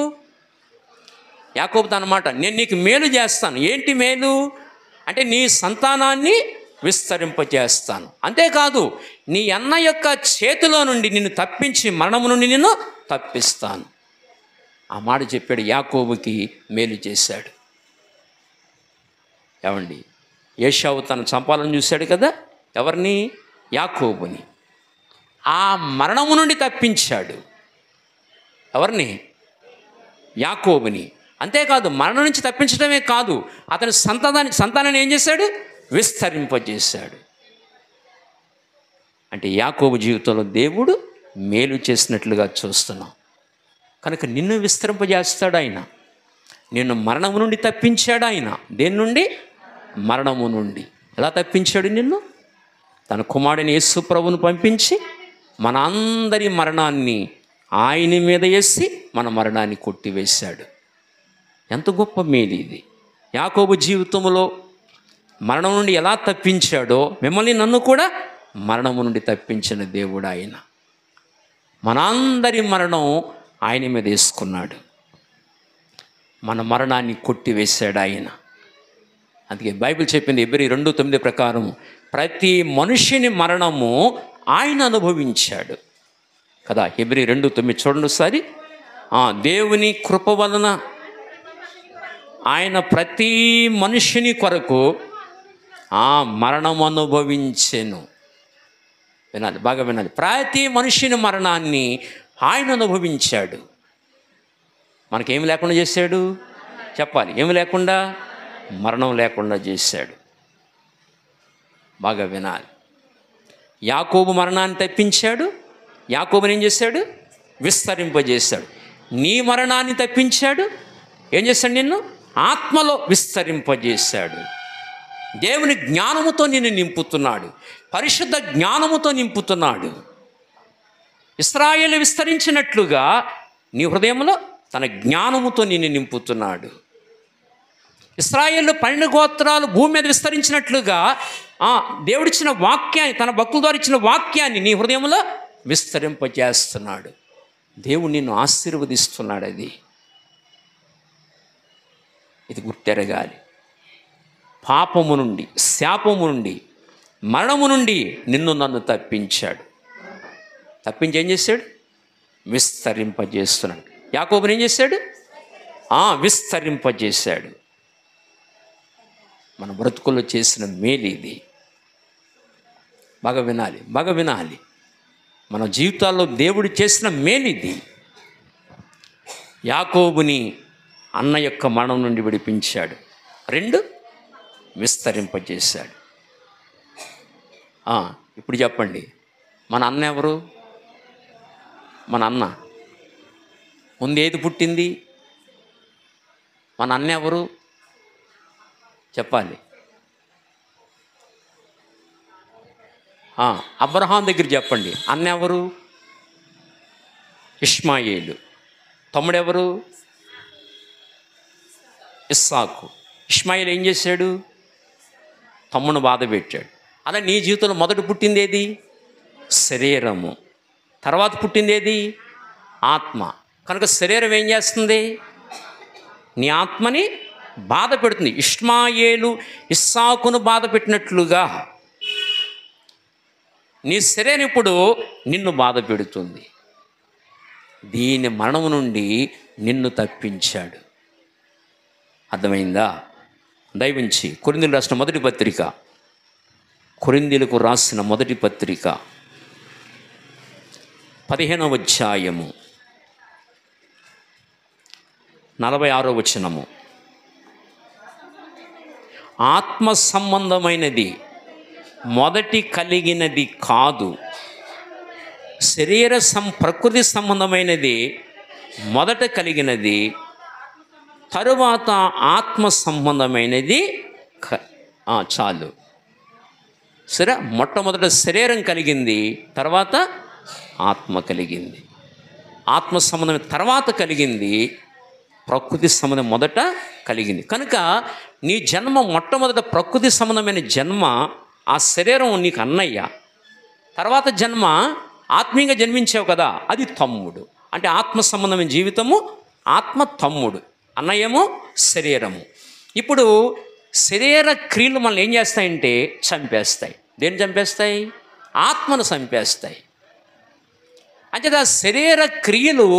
యాకోబుతో అన్నమాట, నేను నీకు మేలు చేస్తాను. ఏంటి మేలు అంటే నీ సంతానాన్ని విస్తరింపజేస్తాను. అంతేకాదు నీ అన్న యొక్క చేతిలో నుండి నిన్ను తప్పించి మరణము నుండి నిన్ను తప్పిస్తాను. ఆ మాట చెప్పాడు. యాకోబుకి మేలు చేశాడు. ఏమండి, ఏశావు తను చంపాలని చూశాడు కదా. ఎవరిని? యాకోబుని. ఆ మరణము నుండి తప్పించాడు. ఎవరిని? యాకోబుని. అంతేకాదు మరణం నుంచి తప్పించడమే కాదు, అతని సంతానాన్ని ఏం చేశాడు? విస్తరింపజేశాడు. అంటే యాకోబు జీవితంలో దేవుడు మేలు చేసినట్లుగా చూస్తున్నాం. కనుక నిన్ను విస్తరింపజేస్తాడు ఆయన. నిన్ను మరణము నుండి తప్పించాడు ఆయన. దేని నుండి? మరణము నుండి. ఎలా తప్పించాడు నిన్ను? తన కుమారుడిని యేసు ప్రభువును పంపించి మన అందరి మరణాన్ని ఆయన మీద వేసి మన మరణాన్ని కొట్టివేశాడు. ఎంత గొప్ప మేలు ఇది! యాకోబు జీవితంలో మరణం నుండి ఎలా తప్పించాడో మిమ్మల్ని నన్ను కూడా మరణము నుండి తప్పించిన దేవుడు ఆయన. మనందరి మరణం ఆయన మీద వేసుకున్నాడు. మన మరణాన్ని కొట్టివేశాడు ఆయన. అందుకే బైబిల్ చెప్పింది హెబ్రీ 2:9 ప్రకారం ప్రతి మనుషుని మరణము ఆయన అనుభవించాడు కదా. హెబ్రీ 2:9 చూడండి ఒకసారి. దేవుని కృప వలన ఆయన ప్రతి మనుషుని కొరకు మరణం అనుభవించెను. వినాలి, బాగా వినాలి. ప్రతి మనుషుని మరణాన్ని ఆయన అనుభవించాడు. మనకేమి లేకుండా చేశాడు? చెప్పాలి. ఏమి లేకుండా? మరణం లేకుండా చేశాడు. బాగా వినాలి. యాకోబు మరణాన్ని తప్పించాడు. యాకోబుని ఏం చేశాడు? విస్తరింపజేశాడు. నీ మరణాన్ని తప్పించాడు. ఏం చేశాడు? నిన్ను ఆత్మలో విస్తరింపజేశాడు. దేవుని జ్ఞానముతో నిన్ను నింపుతున్నాడు. పరిశుద్ధ జ్ఞానముతో నింపుతున్నాడు. ఇశ్రాయేలు విస్తరించినట్లుగా నీ హృదయంలో తన జ్ఞానముతో నిన్ను నింపుతున్నాడు. ఇశ్రాయేలు 12 గోత్రాలు భూమి మీద విస్తరించినట్లుగా దేవుడిచ్చిన వాక్యాన్ని, తన భక్తుల ద్వారా ఇచ్చిన వాక్యాన్ని నీ హృదయంలో విస్తరింపజేస్తున్నాడు. దేవుడు నిన్ను ఆశీర్వదిస్తున్నాడు. ఇది గుర్తెరగాలి. పాపము నుండి, శాపము నుండి, మరణము నుండి నిన్ను నన్ను తప్పించాడు. తప్పించి ఏం చేశాడు? విస్తరింపజేస్తున్నాడు. యాకోబుని ఏం చేశాడు? విస్తరింపజేశాడు. మన బ్రతుకుల్లో చేసిన మేలు ఇది. బాగా వినాలి, బాగా వినాలి. మన జీవితాల్లో దేవుడు చేసిన మేలు ఇది. యాకోబుని అన్న యొక్క మరణం నుండి విడిపించాడు. 2 విస్తరింపజేశాడు. ఇప్పుడు చెప్పండి, మన అన్న ఎవరు? మన అన్న ముందు ఏది పుట్టింది? మన అన్న ఎవరు? చెప్పాలి. అబ్రహాం దగ్గర చెప్పండి. అన్న ఎవరు? ఇష్మాయేలు. తమ్ముడెవరు? ఇస్సాకు. ఇష్మాయేలు ఏం చేశాడు? తమ్మును బాధ పెట్టాడు. అలా నీ జీవితంలో మొదట పుట్టింది ఏది? శరీరము. తర్వాత పుట్టింది ఏది? ఆత్మ. కనుక శరీరం ఏం చేస్తుంది? నీ ఆత్మని బాధ పెడుతుంది. ఇష్మాయేలు ఇస్సాకును బాధ పెట్టినట్లుగా నీ శరీరం ఇప్పుడు నిన్ను బాధ పెడుతుంది. దీని మరణము నుండి నిన్ను తప్పించాడు. అర్థమైందా? దయవించి కొరింథీయులకు రాసిన మొదటి పత్రిక, కొరింథీయులకు రాసిన మొదటి పత్రిక 15వ అధ్యాయము 46వ వచనము. ఆత్మ సంబంధమైనది మొదటి కలిగినది కాదు, ప్రకృతి సంబంధమైనది మొదట కలిగినది, తరువాత ఆత్మ సంబంధమైనది చాలు. సరే, మొట్టమొదట శరీరం కలిగింది, తర్వాత ఆత్మ కలిగింది. ఆత్మ సంబంధం తర్వాత కలిగింది, ప్రకృతి సంబంధం మొదట కలిగింది. కనుక నీ జన్మ మొట్టమొదట ప్రకృతి సంబంధమైన జన్మ, ఆ శరీరం నీకు అన్నయ్య. తర్వాత జన్మ ఆత్మీయంగా జన్మించావు కదా, అది తమ్ముడు. అంటే ఆత్మ సంబంధమైన జీవితము ఆత్మ తమ్ముడు, అన్నయ్యము శరీరము. ఇప్పుడు శరీర క్రియలు మనల్ని ఏం చేస్తాయంటే చంపేస్తాయి. దేన్ని చంపేస్తాయి? ఆత్మను చంపేస్తాయి. అంటే ఆ శరీర క్రియలు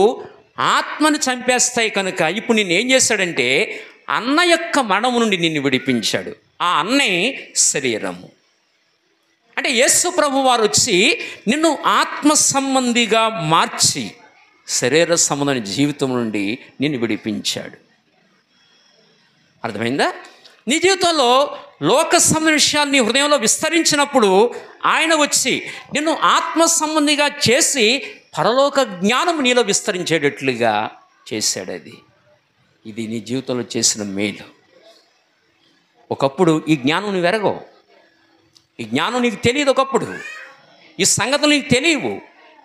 ఆత్మను చంపేస్తాయి. కనుక ఇప్పుడు నిన్ను ఏం చేస్తాడంటే అన్న యొక్క మరణము నుండి నిన్ను విడిపించాడు. ఆ అన్నే శరీరము. అంటే యేసు ప్రభు వారు వచ్చి నిన్ను ఆత్మ సంబంధిగా మార్చి శరీర సంబంధమైన జీవితం నుండి నిన్ను విడిపించాడు. అర్థమైందా? నీ జీవితంలో లోక సంబంధ విషయాలు నీ హృదయంలో విస్తరించినప్పుడు ఆయన వచ్చి నిన్ను ఆత్మ సంబంధిగా చేసి పరలోక జ్ఞానం నీలో విస్తరించేటట్లుగా చేశాడు. ఇది నీ జీవితంలో చేసిన మేలు. ఒకప్పుడు ఈ జ్ఞానం నువ్వు ఎరగవు. ఈ జ్ఞానం నీకు తెలియదు ఒకప్పుడు, ఈ సంగతులు నీకు తెలియవు,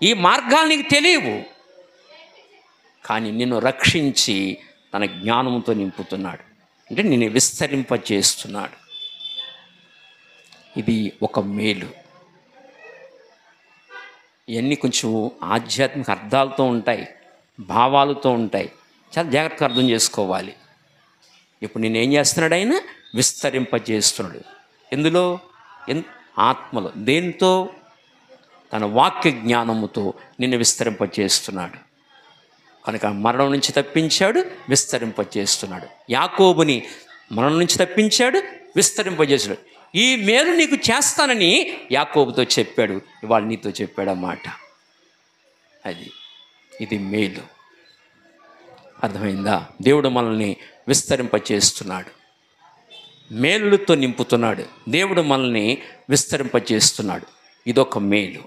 ఈ మార్గాలు నీకు తెలియవు. కానీ నిన్ను రక్షించి తన జ్ఞానంతో నింపుతున్నాడు, అంటే నిన్ను విస్తరింపచేస్తున్నాడు. ఇది ఒక మేలు. ఇవన్నీ కొంచెం ఆధ్యాత్మిక అర్థాలతో ఉంటాయి, భావాలతో ఉంటాయి. చాలా జాగ్రత్తగా అర్థం చేసుకోవాలి. ఇప్పుడు నేనేం చేస్తున్నాడు? ఆయన విస్తరింపజేస్తున్నాడు. ఎందులో? ఆత్మలో. దేంతో? తన వాక్య జ్ఞానముతో నిన్ను విస్తరింపజేస్తున్నాడు. కనుక మరణం నుంచి తప్పించాడు, విస్తరింపజేస్తున్నాడు. యాకోబుని మరణం నుంచి తప్పించాడు, విస్తరింపజేసాడు. ఈ మేలు నీకు చేస్తానని యాకోబుతో చెప్పాడు, ఇవాళ నీతో చెప్పాడన్నమాట. ఇది మేలు. అర్థమైందా? దేవుడు మనల్ని విస్తరింపచేస్తున్నాడు, మేలులతో నింపుతున్నాడు. దేవుడు మనల్ని విస్తరింపచేస్తున్నాడు. ఇదొక మేలు.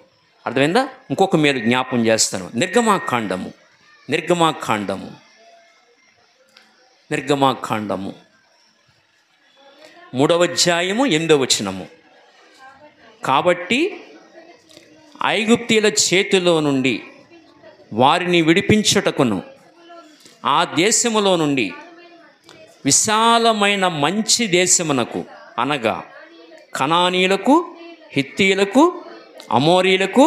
అర్థమైందా? ఇంకొక మేలు జ్ఞాపం చేస్తాను. నిర్గమాకాండము 3వ అధ్యాయము 8వ వచనము. కాబట్టి ఐగుప్తీయుల చేతిలో నుండి వారిని విడిపించుటకును, ఆ దేశములో నుండి విశాలమైన మంచి దేశమునకు, అనగా కనానీయులకు, హిత్తీయులకు, అమోరీయులకు,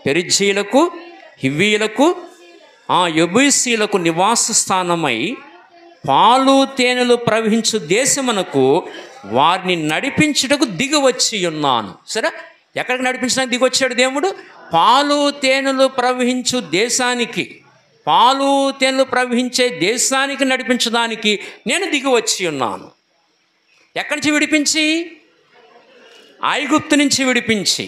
పెరిజ్జీయులకు, హివ్వీయులకు, యెబూసీయులకు నివాస స్థానమై పాలు తేనెలు ప్రవహించు దేశమునకు వారిని నడిపించుటకు దిగివచ్చి ఉన్నాను. సరే, ఎక్కడికి నడిపించడానికి దిగొచ్చాడు దేవుడు? పాలు తేనెలు ప్రవహించు దేశానికి, పాలు తేనెలు ప్రవహించే దేశానికి నడిపించడానికి నేను దిగివచ్చి ఉన్నాను. ఎక్కడి నుంచి విడిపించి? ఐగుప్తు నుంచి విడిపించి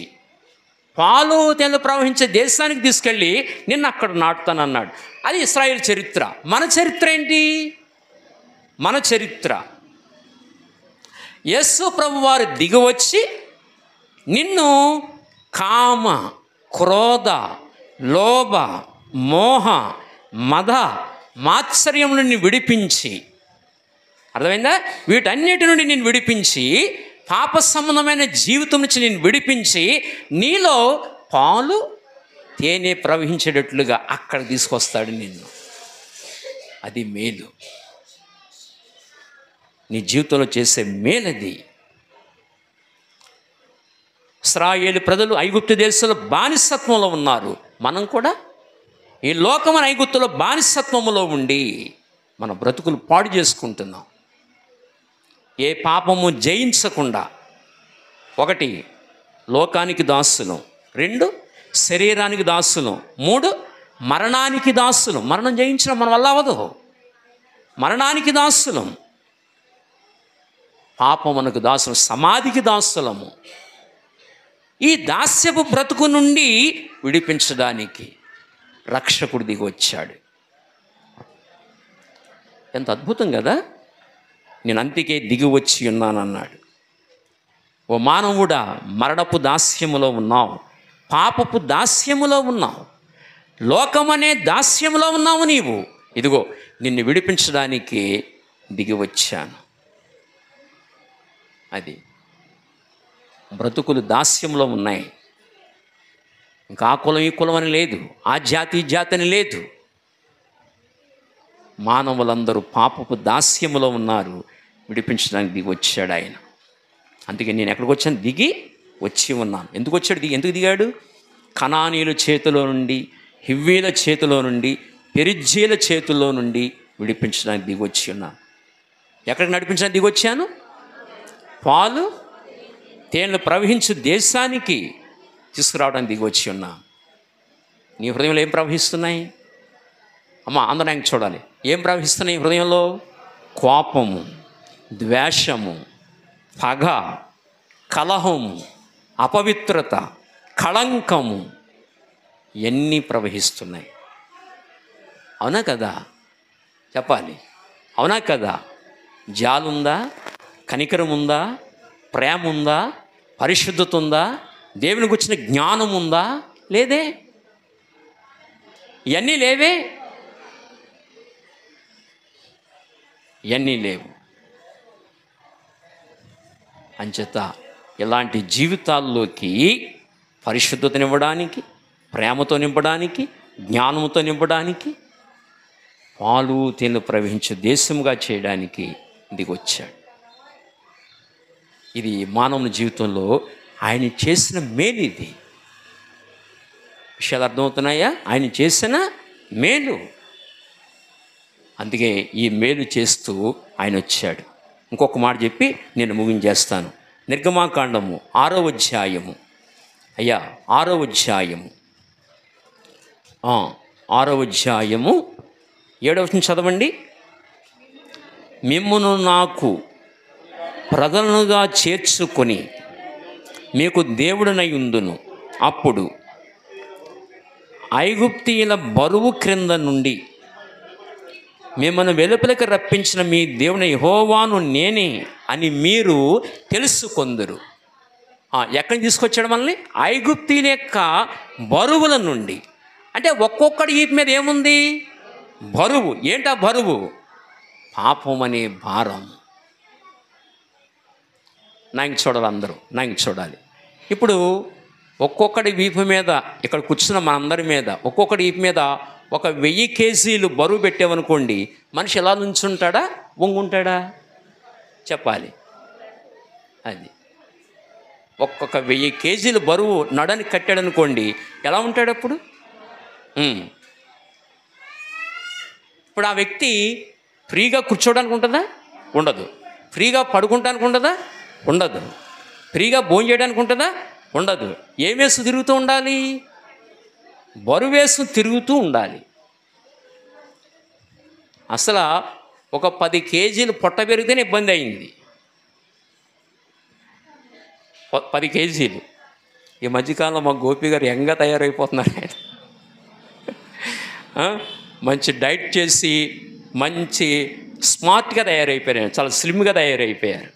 పాలు తేనెలు ప్రవహించే దేశానికి తీసుకెళ్ళి నిన్ను అక్కడ నాటుతానన్నాడు. అది ఇశ్రాయేలు చరిత్ర. మన చరిత్ర ఏంటి? మన చరిత్ర యేసు ప్రభువారు దిగివచ్చి నిన్ను కామ, క్రోధ, లోభ, మోహ, మద, మాత్సర్యం నుండి విడిపించి, అర్థమైందా? వీటన్నిటి నుండి నేను విడిపించి, పాప సంబంధమైన జీవితం నుంచి నేను విడిపించి, నీలో పాలు తేనె ప్రవహించేటట్లుగా అక్కడ తీసుకొస్తాడు నిన్ను. అది మేలు. నీ జీవితంలో చేసే మేలది. ఇశ్రాయేలు ప్రజలు ఐగుప్తు దేశంలో బానిసత్వంలో ఉన్నారు. మనం కూడా ఈ లోకమైన ఐగుప్తులో బానిసత్వములో ఉండి మన బ్రతుకులు పాడు చేసుకుంటున్నాం. ఏ పాపము జయించకుండా, 1 లోకానికి దాసులం, 2 శరీరానికి దాసులం, 3 మరణానికి దాసులం. మరణం జయించడం మన వల్ల అవ్వదు. మరణానికి దాసులం, పాపమునకు దాసులం, సమాధికి దాసులము. ఈ దాస్యపు బ్రతుకు నుండి విడిపించడానికి రక్షకుడు దిగి వచ్చాడు. ఎంత అద్భుతం కదా! నేను అంతికే దిగి వచ్చి ఉన్నానన్నాడు. ఓ మానవుడా, మరణపు దాస్యములో ఉన్నావు, పాపపు దాస్యములో ఉన్నావు, లోకమనే దాస్యములో ఉన్నావు నీవు. ఇదిగో నిన్ను విడిపించడానికి దిగి వచ్చాను. అది బ్రతుకులు దాస్యంలో ఉన్నాయి. ఇంకా ఆ కులం ఈ కులం అని లేదు, ఆ జాతి ఈ జాతి అని లేదు. మానవులందరూ పాపపు దాస్యములో ఉన్నారు. విడిపించడానికి దిగి వచ్చాడు ఆయన. అందుకే నేను ఎక్కడికి వచ్చాను? దిగి వచ్చి ఉన్నాను. ఎందుకు వచ్చాడు? ఎందుకు దిగాడు? కనానీయుల చేతిలో నుండి, హివ్వీల చేతిలో నుండి, పెరిజ్జీల చేతిలో నుండి విడిపించడానికి దిగి వచ్చి ఉన్నాను. ఎక్కడికి నడిపించడానికి దిగి వచ్చాను? పాలు తేనెలు ప్రవహించు దేశానికి తీసుకురావడానికి దిగి వచ్చి ఉన్నా. నీ హృదయంలో ఏం ప్రవహిస్తున్నాయి? అందరూ ఆయన చూడాలి. ఏం ప్రవహిస్తున్నాయి హృదయంలో? కోపము, ద్వేషము, పగ, కలహము, అపవిత్రత, కళంకము, ఇవన్నీ ప్రవహిస్తున్నాయి. అవునా కదా? చెప్పాలి. అవునా కదా? జాలుందా? కనికరం ఉందా? ప్రేమ ఉందా? పరిశుద్ధత ఉందా? దేవునికి వచ్చిన జ్ఞానం ఉందా? లేదే. ఇవన్నీ లేవే. ఇవన్నీ లేవు. అంచేత ఇలాంటి జీవితాల్లోకి పరిశుద్ధత నింపడానికి, ప్రేమతో నింపడానికి, జ్ఞానంతో నింపడానికి, పాలు తేనెలు ప్రవహించే దేశంగా చేయడానికి దిగొచ్చాడు. ఇది మానవుని జీవితంలో ఆయన చేసిన మేలు. ఇది విషయాలు అర్థమవుతున్నాయా? ఆయన చేసిన మేలు. అందుకే ఈ మేలు చేస్తూ ఆయన వచ్చాడు. ఇంకొక మాట చెప్పి నేను ముగించేస్తాను. నిర్గమాకాండము 6వ అధ్యాయము, అయ్యా 6వ అధ్యాయము 6వ అధ్యాయము 7వ వచనం చదవండి. మిమ్మును నాకు ప్రజలుగా చేర్చుకొని మీకు దేవుడనై ఉందును. అప్పుడు ఐగుప్తీయుల బరువు క్రింద నుండి మిమ్మల్ని వెలుపలికి రప్పించిన మీ దేవుని యెహోవాను నేనే అని మీరు తెలుసుకొందురు. ఎక్కడికి తీసుకొచ్చాడు మనల్ని? ఐగుప్తీయుల యొక్క బరువుల నుండి. అంటే ఒక్కొక్కడి వీటి మీద ఏముంది? బరువు. ఏంటా బరువు? పాపం అనే భారం. నాకు చూడాలి, అందరూ నాకు చూడాలి. ఇప్పుడు ఒక్కొక్కడి వీపు మీద, ఇక్కడ కూర్చున్న మనందరి మీద, ఒక్కొక్కడి వీపు మీద 1000 కేజీలు బరువు పెట్టామనుకోండి, మనిషి ఎలా నుంచుంటాడా, వంగుంటాడా? చెప్పాలి. అది ఒక్కొక్క 1000 కేజీలు బరువు నడనికి కట్టాడనుకోండి, ఎలా ఉంటాడు అప్పుడు? ఇప్పుడు ఆ వ్యక్తి ఫ్రీగా కూర్చోడానికి ఉంటుందా? ఉండదు. ఫ్రీగా పడుకుంటానికి ఉంటుందా? ఉండదు. ఫ్రీగా భోజనం చేయడానికి ఉంటుందా? ఉండదు. ఏమేసి తిరుగుతూ ఉండాలి? బరువేసు తిరుగుతూ ఉండాలి. అసలు ఒక 10 కేజీలు పొట్ట పెరిగితేనే ఇబ్బంది అయింది. 10 కేజీలు. ఈ మధ్యకాలంలో మా గోపి గారు యంగ్గా తయారైపోతున్నారు. మంచి డైట్ చేసి మంచి స్మార్ట్గా తయారైపోయారు, చాలా స్లిమ్గా తయారైపోయారు.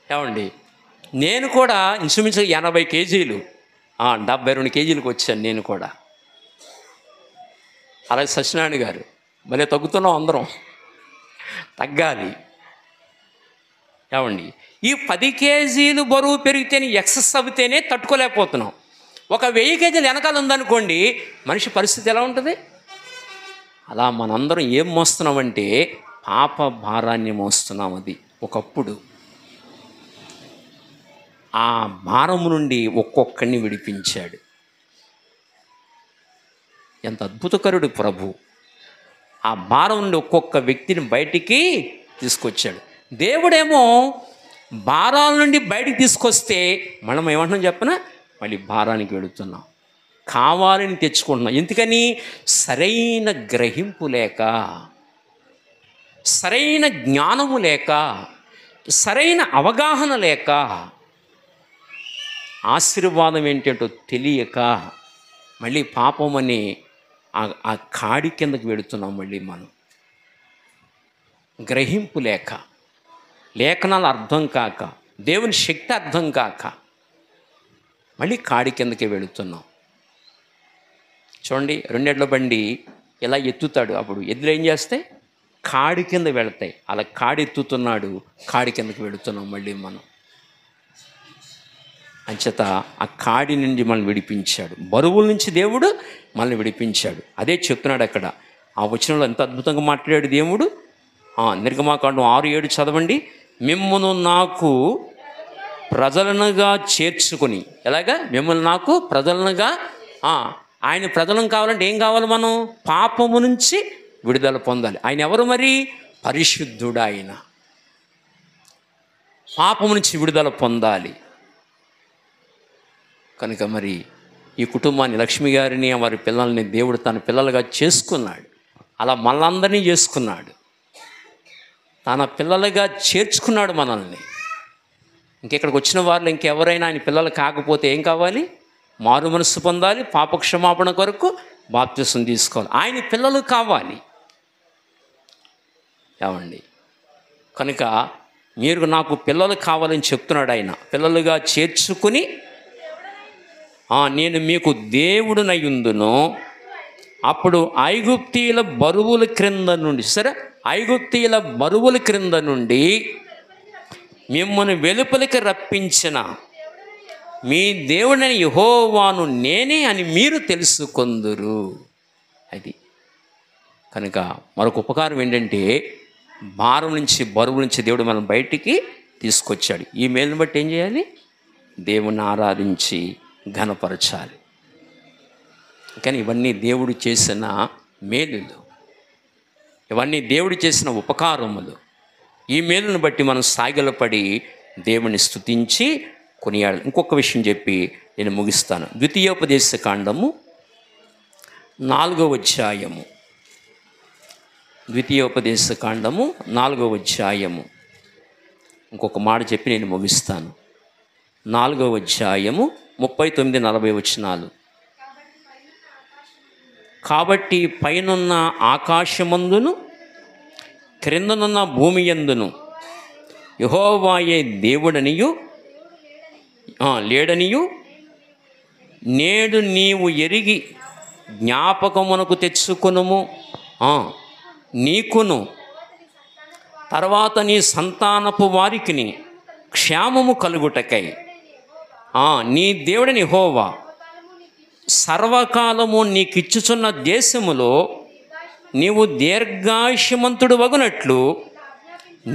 ఏమండి, నేను కూడా ఇంచుమించు 80 కేజీలు 72 కేజీలకు వచ్చాను నేను కూడా. అలాగే సత్యనారాయణ గారు భలే తగ్గుతున్నాం, అందరం తగ్గాలి. ఏమండి, ఈ 10 కేజీలు బరువు పెరిగితేనే, ఎక్సెస్ అవుతేనే తట్టుకోలేకపోతున్నాం. ఒక 1000 కేజీలు వెనకాల ఉందనుకోండి, మనిషి పరిస్థితి ఎలా ఉంటుంది? అలా మనందరం ఏం మోస్తున్నామంటే పాప భారాన్ని మోస్తున్నాం. అది ఒకప్పుడు. ఆ భారము నుండి ఒక్కొక్కడిని విడిపించాడు. ఎంత అద్భుతకరుడు ప్రభు. ఆ భారం నుండి ఒక్కొక్క వ్యక్తిని బయటికి తీసుకొచ్చాడు. దేవుడేమో భారాల నుండి బయటికి తీసుకొస్తే మనం ఏమంటున్నాం చెప్పనా? మళ్ళీ భారానికి వెళుతున్నాం, కావాలని తెచ్చుకుంటున్నాం. ఎందుకని? సరైన గ్రహింపు లేక, సరైన జ్ఞానము లేక, సరైన అవగాహన లేక, ఆశీర్వాదం ఏంటంటో తెలియక మళ్ళీ పాపం అని ఆ కాడి కిందకి వెళుతున్నాం. మళ్ళీ మనం గ్రహింపు లేక, లేఖనాలు అర్థం కాక, దేవుని శక్తి అర్థం కాక మళ్ళీ కాడి కిందకే వెళుతున్నాం. చూడండి, 2 ఎడ్ల బండి ఇలా ఎత్తుతాడు, అప్పుడు ఎద్దులు ఏం చేస్తాయి? కాడి కింద వెళతాయి. అలా కాడి ఎత్తుతున్నాడు, కాడి కిందకి వెళుతున్నాం మళ్ళీ మనం. అంచేత ఆ కాడి నుండి మనల్ని విడిపించాడు, బరువుల నుంచి దేవుడు మనల్ని విడిపించాడు. అదే చెప్తున్నాడు అక్కడ. ఆ వచనంలో ఎంత అద్భుతంగా మాట్లాడాడు దేవుడు. నిర్గమాకాండం 6:7 చదవండి. మిమ్మును నాకు ప్రజలనుగా చేర్చుకొని. ఎలాగా? మిమ్మల్ని నాకు ప్రజలనుగా. ఆయన ప్రజలను కావాలంటే ఏం కావాలి? మనం పాపము నుంచి విడుదల పొందాలి. ఆయన ఎవరు మరి? పరిశుద్ధుడు. ఆయన పాపము నుంచి విడుదల పొందాలి. కనుక మరి ఈ కుటుంబాన్ని, లక్ష్మి గారిని, వారి పిల్లల్ని దేవుడు తన పిల్లలుగా చేసుకున్నాడు. అలా మనలందరినీ చేసుకున్నాడు, తన పిల్లలుగా చేర్చుకున్నాడు మనల్ని. ఇంకెక్కడికి వచ్చిన వారిలో ఇంకెవరైనా ఆయన పిల్లలు కాకపోతే ఏం కావాలి? మారు మనస్సు పొందాలి, పాపక్షమాపణ కొరకు బాప్తిసం తీసుకోవాలి, ఆయన పిల్లలు కావాలి. ఏమండి, కనుక మీరు నాకు పిల్లలు కావాలని చెప్తున్నాడు ఆయన. పిల్లలుగా చేర్చుకుని నేను మీకు దేవుడునయుందును. అప్పుడు ఐగుప్తీయుల బరువుల క్రింద నుండి, సరే, ఐగుప్తీయుల బరువుల క్రింద నుండి మిమ్మల్ని వెలుపలికి రప్పించిన మీ దేవుడైన యెహోవాను నేనే అని మీరు తెలుసుకొందురు. అది కనుక మరొక ఉపకారం ఏంటంటే, భారం నుంచి, బరువు నుంచి దేవుడు మనం బయటికి తీసుకొచ్చాడు. ఈ మేలుని బట్టి ఏం చేయాలి? దేవుని ఆరాధించి ఘనపరచాలి. కానీ ఇవన్నీ దేవుడు చేసిన మేలులు, ఇవన్నీ దేవుడు చేసిన ఉపకారములు. ఈ మేలును బట్టి మనం సాగిలపడి దేవుని స్తుతించి కొనియాడాలి. ఇంకొక విషయం చెప్పి నేను ముగిస్తాను. ద్వితీయోపదేశ కాండము 4వ అధ్యాయము. ద్వితీయోపదేశ కాండము 4వ అధ్యాయము. ఇంకొక మాట చెప్పి నేను ముగిస్తాను. 4వ అధ్యాయము 39-40 వచనాలు. కాబట్టి పైనున్న ఆకాశమందును క్రిందనున్న భూమి యందును యెహోవాయే దేవుడనియు లేడనియు నేడు నీవు ఎరిగి జ్ఞాపకమునకు తెచ్చుకొనుము. నీకును తర్వాత నీ సంతానపు వారికిని క్షేమము కలుగుటకై నీ దేవుడని యెహోవా సర్వకాలము నీకిచ్చుచున్న దేశములో నీవు దీర్ఘాయుష్మంతుడు వగునట్లు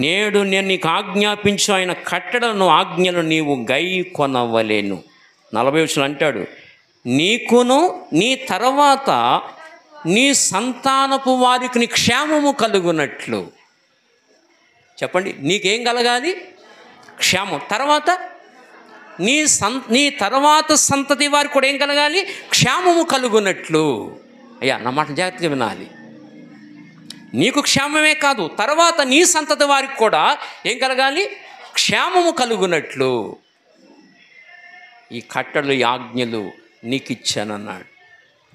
నేడు నేను నీకు ఆజ్ఞాపించు ఆయన కట్టడలను ఆజ్ఞలు నీవు గై కొనవలేను. 40 వచనం అంటాడు, నీకును నీ తర్వాత నీ సంతానపు వారికి నీ క్షేమము కలుగునట్లు. చెప్పండి, నీకేం కలగాలి? క్షేమం. తర్వాత నీ తర్వాత సంతతి వారికి కూడా ఏం కలగాలి? క్షేమము కలుగునట్లు. అయ్యా, నా మాట జాగ్రత్తగా వినాలి. నీకు క్షేమమే కాదు, తర్వాత నీ సంతతి వారికి కూడా ఏం కలగాలి? క్షేమము కలుగునట్లు. ఈ కట్టడలు, ఈ ఆజ్ఞలు నీకు ఇచ్చానన్నాడు.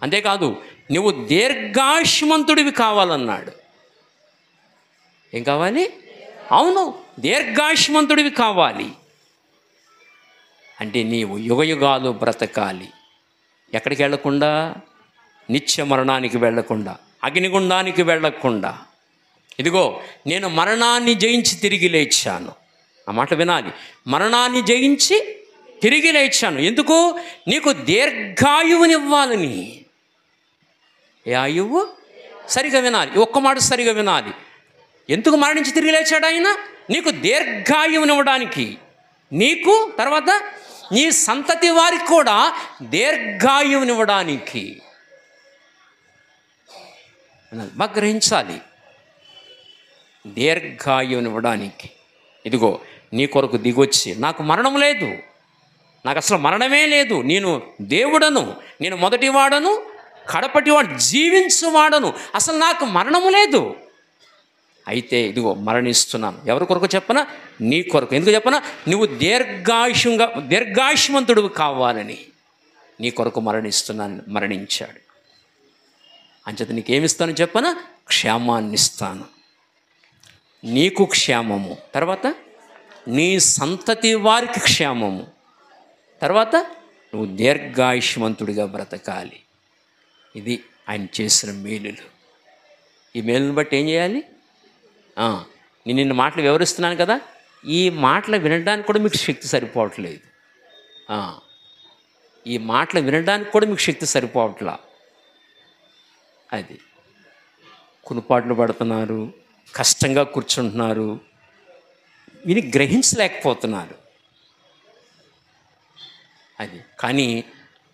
అంతేకాదు, నువ్వు దీర్ఘాయుష్మంతుడివి కావాలన్నాడు. ఏం కావాలి? అవును, దీర్ఘాయుష్మంతుడివి కావాలి. అంటే నీవు యుగయుగాలు బ్రతకాలి. ఎక్కడికి వెళ్లకుండా? నిత్య మరణానికి వెళ్లకుండా, అగ్నిగుండానికి వెళ్లకుండా. ఇదిగో, నేను మరణాన్ని జయించి తిరిగి లేచాను. ఆ మాట వినాలి. మరణాన్ని జయించి తిరిగి లేచాను. ఎందుకు? నీకు దీర్ఘాయువునివ్వాలని. ఏ ఆయువు? సరిగా వినాలి. ఒక్క మాట సరిగా వినాలి. ఎందుకు మరణించి తిరిగి లేచాడు ఆయన? నీకు దీర్ఘాయువునివ్వడానికి, నీకు తర్వాత నీ సంతతి వారికి కూడా దీర్ఘాయువునివ్వడానికి. బాగా గ్రహించాలి. దీర్ఘాయువునివ్వడానికి. ఇదిగో, నీ కొరకు దిగొచ్చి, నాకు మరణం లేదు, నాకు అసలు మరణమే లేదు, నేను దేవుడను, నేను మొదటివాడను, కడపటివాడు, జీవించువాడను, అసలు నాకు మరణము లేదు. అయితే ఇదిగో మరణిస్తున్నాను. ఎవరి కొరకు చెప్పనా? నీ కొరకు. ఎందుకు చెప్పనా? నువ్వు దీర్ఘాయుష్మంతుడు కావాలని నీ కొరకు మరణించాడు. అంచేత నీకేమిస్తాను చెప్పనా? క్షేమాన్ని ఇస్తాను. నీకు క్షేమము, తర్వాత నీ సంతతి వారికి క్షేమము, తర్వాత నువ్వు దీర్ఘాయుష్మంతుడిగా బ్రతకాలి. ఇది ఆయన చేసిన మేలులు. ఈ మేలుని బట్టి ఏం చేయాలి? నేను నిన్న మాటలు వివరిస్తున్నాను కదా, ఈ మాటలు వినడానికి కూడా మీకు శక్తి సరిపోవట్లేదు. ఈ మాటలు వినడానికి కూడా మీకు శక్తి సరిపోవట్లా. అది కునుపాట్లు పడుతున్నారు, కష్టంగా కూర్చుంటున్నారు, విని గ్రహించలేకపోతున్నారు. అది కానీ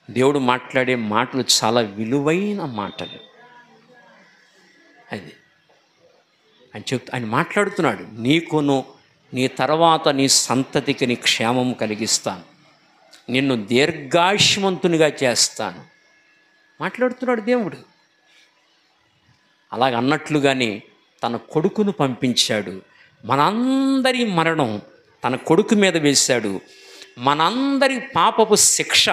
దేవుడు మాట్లాడే మాటలు చాలా విలువైన మాటలు. అది ఆయన మాట్లాడుతున్నాడు. నీకును నీ తర్వాత నీ సంతతికి నీ క్షేమం కలిగిస్తాను, నిన్ను దీర్ఘాయుష్మంతునిగా చేస్తాను మాట్లాడుతున్నాడు దేవుడు. అలాగన్నట్లుగానే తన కొడుకును పంపించాడు. మనందరి మరణం తన కొడుకు మీద వేశాడు. మనందరి పాపపు శిక్ష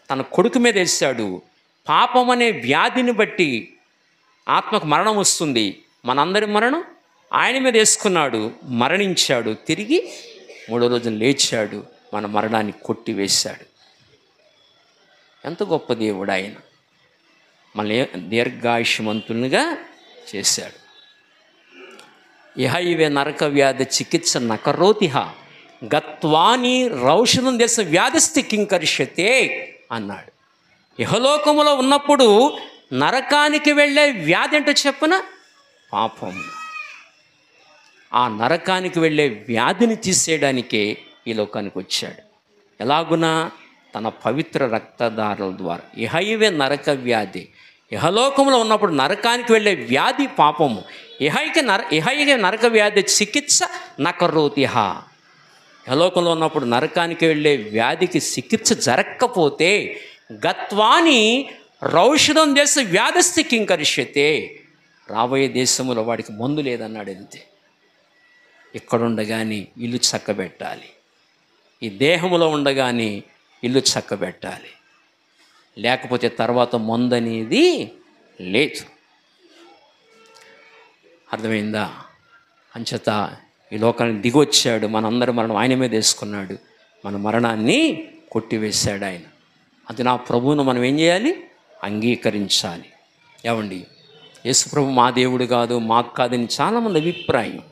తన కొడుకు మీద వేశాడు. పాపం అనే వ్యాధిని బట్టి ఆత్మకు మరణం వస్తుంది. మనందరి మరణం ఆయన మీద వేసుకున్నాడు, మరణించాడు, తిరిగి 3వ రోజున లేచాడు, మన మరణాన్ని కొట్టివేశాడు. ఎంత గొప్ప దేవుడు ఆయన! మళ్ళీ దీర్ఘాయుష్మంతునిగా చేశాడు. ఇహ ఇవే నరక వ్యాధి చికిత్స నకరోతిహ గత్వాని రౌషధం దేశ వ్యాధిస్థి కింకరిష్యతే అన్నాడు. ఇహలోకములో ఉన్నప్పుడు నరకానికి వెళ్ళే వ్యాధి అంటే చెప్పున పాపం. ఆ నరకానికి వెళ్ళే వ్యాధిని తీసేయడానికే ఈ లోకానికి వచ్చాడు. ఎలాగునా? తన పవిత్ర రక్తధారల ద్వారా. ఇహైవే నరక వ్యాధి. ఇహలోకంలో ఉన్నప్పుడు నరకానికి వెళ్ళే వ్యాధి పాపము. ఇహైక నరక వ్యాధి చికిత్స నకరోతిహ. ఇహలోకంలో ఉన్నప్పుడు నరకానికి వెళ్ళే వ్యాధికి చికిత్స జరగకపోతే గత్వాని రౌషధం దేశ వ్యాధిస్థి కింకరిష్యతే, రాబోయే దేశంలో వాడికి మందు లేదన్నాడు. అంతే. ఇక్కడుండగానే ఇల్లు చక్కబెట్టాలి, ఈ దేహంలో ఉండగానే ఇల్లు చక్కబెట్టాలి, లేకపోతే తర్వాత మందు అనేది లేదు. అర్థమైందా? అంచేత ఈ లోకానికి దిగొచ్చాడు, మనందరి మరణం ఆయన మీద వేసుకున్నాడు, మన మరణాన్ని కొట్టివేశాడు ఆయన. అది నా ప్రభువును మనం ఏం చేయాలి? అంగీకరించాలి. ఏమండి, యేసు ప్రభు మా దేవుడు కాదు, మాకు కాదని చాలామంది అభిప్రాయం.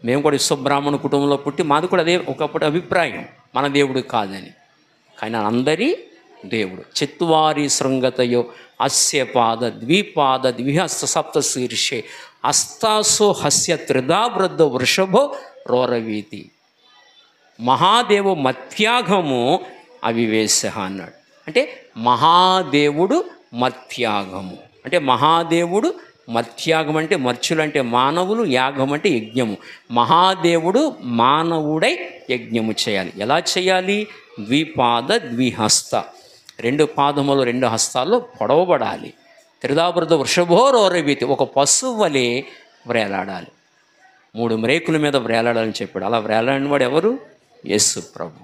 మేము కూడా విశ్వబ్రాహ్మణ కుటుంబంలో పుట్టి మాది కూడా అదే ఒకప్పుడు అభిప్రాయం, మన దేవుడు కాదని. కానీ అందరి దేవుడు. చత్వారి శృంగతయో అస్య పాద ద్విపాద ద్విహస్త సప్త శీర్షే అస్తాసో హస్య త్రిదావృద్ధ వృషభో రోరవీతి. మహాదేవు మత్యాగము అవివేశ అన్నాడు. అంటే మహాదేవుడు మత్యాగము అంటే మహాదేవుడు మత్యాగం అంటే మర్చులు అంటే మానవులు, యాగం అంటే యజ్ఞము. మహాదేవుడు మానవుడై యజ్ఞము చేయాలి. ఎలా చేయాలి? ద్విపాద ద్విహస్త, 2 పాదములు 2 హస్తాల్లో పొడవబడాలి. త్రిదావృద్ధ వృషభోరోరవీతి, ఒక పశువు వలె వ్రేలాడాలి. 3 మ్రేకుల మీద వ్రేలాడాలని చెప్పాడు. అలా వ్రేలాడిన వాడు ఎవరు? యేసు ప్రభు,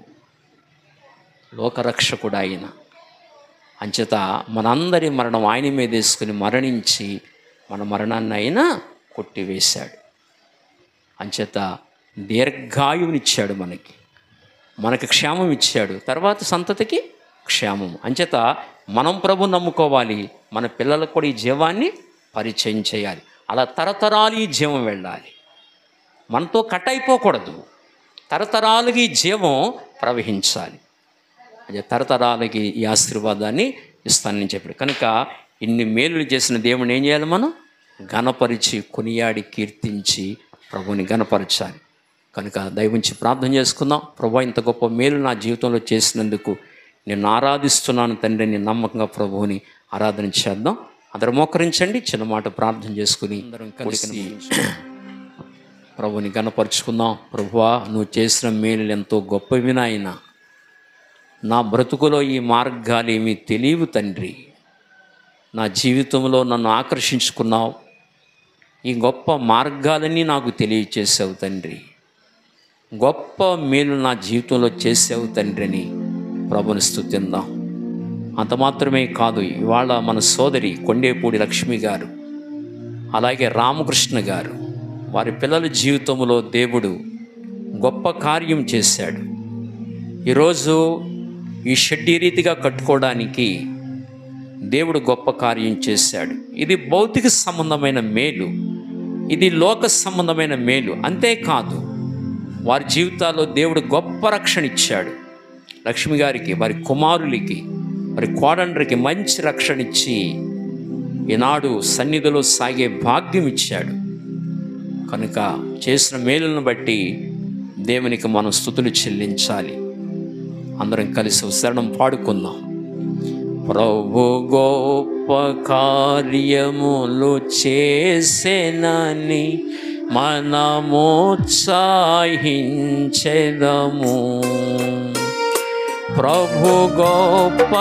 లోకరక్షకుడు ఆయన. అంచేత మనందరి మరణం ఆయన మీద వేసుకుని మరణించి మన మరణాన్ని ఆయన కొట్టివేశాడు. అంచేత దీర్ఘాయువునిచ్చాడు, మనకి క్షేమం ఇచ్చాడు, తర్వాత సంతతికి క్షేమం. అంచేత మనం ప్రభు నమ్ముకోవాలి, మన పిల్లలకు కూడా ఈ జీవాన్ని పరిచయం చేయాలి. అలా తరతరాలు ఈ జీవం వెళ్ళాలి, మనతో కట్ అయిపోకూడదు. తరతరాలకి ఈ జీవం ప్రవహించాలి. అదే తరతరాలకి ఈ ఆశీర్వాదాన్ని ఇస్తానని చెప్పాడు. కనుక ఇన్ని మేలులు చేసిన దేవుని ఏం చేయాలి? మనం ఘనపరిచి కొనియాడి కీర్తించి ప్రభుని ఘనపరచాలి. కనుక దయవుంచి ప్రార్థన చేసుకుందాం. ప్రభు, ఇంత గొప్ప మేలు నా జీవితంలో చేసినందుకు నేను ఆరాధిస్తున్నాను తండ్రి. నేను నమ్మకంగా ప్రభువుని ఆరాధన చేద్దాం. అందరూ మోకరించండి, చిన్న మాట ప్రార్థన చేసుకుని అందరం కలిసి ప్రభుని ఘనపరుచుకుందాం. ప్రభువా, నువ్వు చేసిన మేలు ఎంతో గొప్పవి నాయనా. నా బ్రతుకులో ఈ మార్గాలు ఏమీ తెలియవు తండ్రి. నా జీవితంలో నన్ను ఆకర్షించుకున్నావు, ఈ గొప్ప మార్గాలన్నీ నాకు తెలియచేసావు తండ్రి. గొప్ప మేలు నా జీవితంలో చేసావు తండ్రి అని ప్రభుని స్తుతిందాం. అంత మాత్రమే కాదు, ఇవాళ మన సోదరి కొండేపూడి లక్ష్మి గారు, అలాగే రామకృష్ణ గారు, వారి పిల్లల జీవితంలో దేవుడు గొప్ప కార్యం చేశాడు. ఈరోజు ఈ షెడ్ ఈ రీతిగా కట్టుకోవడానికి దేవుడు గొప్ప కార్యం చేశాడు. ఇది భౌతిక సంబంధమైన మేలు, ఇది లోక సంబంధమైన మేలు. అంతేకాదు, వారి జీవితాల్లో దేవుడు గొప్ప రక్షణ ఇచ్చాడు. లక్ష్మి గారికి, వారి కుమారులకి, వారి కోడండ్రికి మంచి రక్షణ ఇచ్చి ఈనాడు సన్నిధిలో సాగే భాగ్యం ఇచ్చాడు. కనుక చేసిన మేలులను బట్టి దేవునికి మనం స్తుతులు చెల్లించాలి. అందరం కలిసి శరణం పాడుకుందాం. ప్రభు గొప్ప కార్యములు చేసెనని మనమోత్సాహించెదము. ప్రభు గొప్ప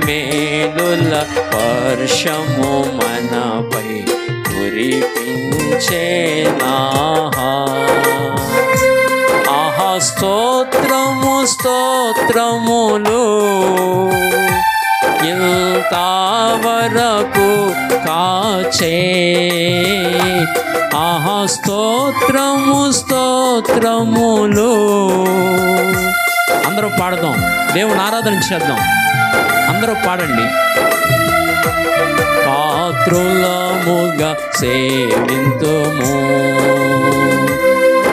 మేలుల వర్షము మనపై కురిపించెనా. ఆహా, స్తోత్రము స్తోత్రములు ఇంతవరకు కాచే. ఆహా, స్తోత్రము స్తోత్రములు. అందరూ పాడదాం, దేవుని ఆరాధన చేద్దాం. అందరూ పాడండి. పాత్రులముగా సేవింతుము,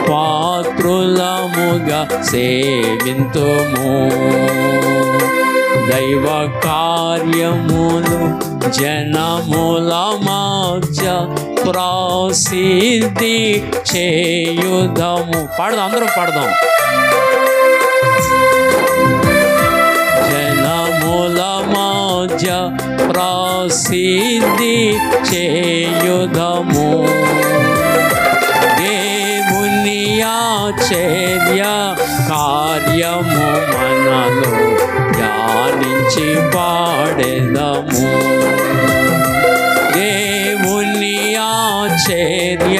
పాత్రు పాత్రులముగా సేవింతుము. దైవ కార్యములు జనముల మధ్య ప్రసిద్ధి చేయుదము. పాడదాం, అందరం పాడదాం. జనముల మధ్య ప్రసిద్ధి చేయుదము. దేవుని ఆశ్చర్య కార్యము మనలో ధ్యానించి పాడెదము. దేవుని ఆశ్చర్య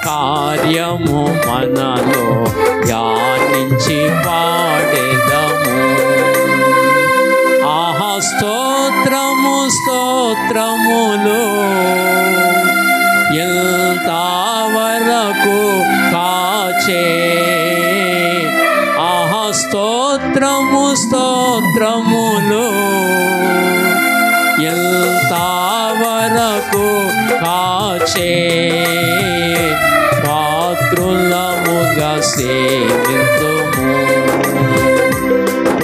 కార్యము మనలో ధ్యానించి పాడెదము. ఆహా స్తోత్రము స్తోత్రములు ఎంతవరకు కాచే. ఆహా స్తోత్రము స్తోత్రములు ఎంతవరకు కాచే. పాత్రులముగా సేవింతుము.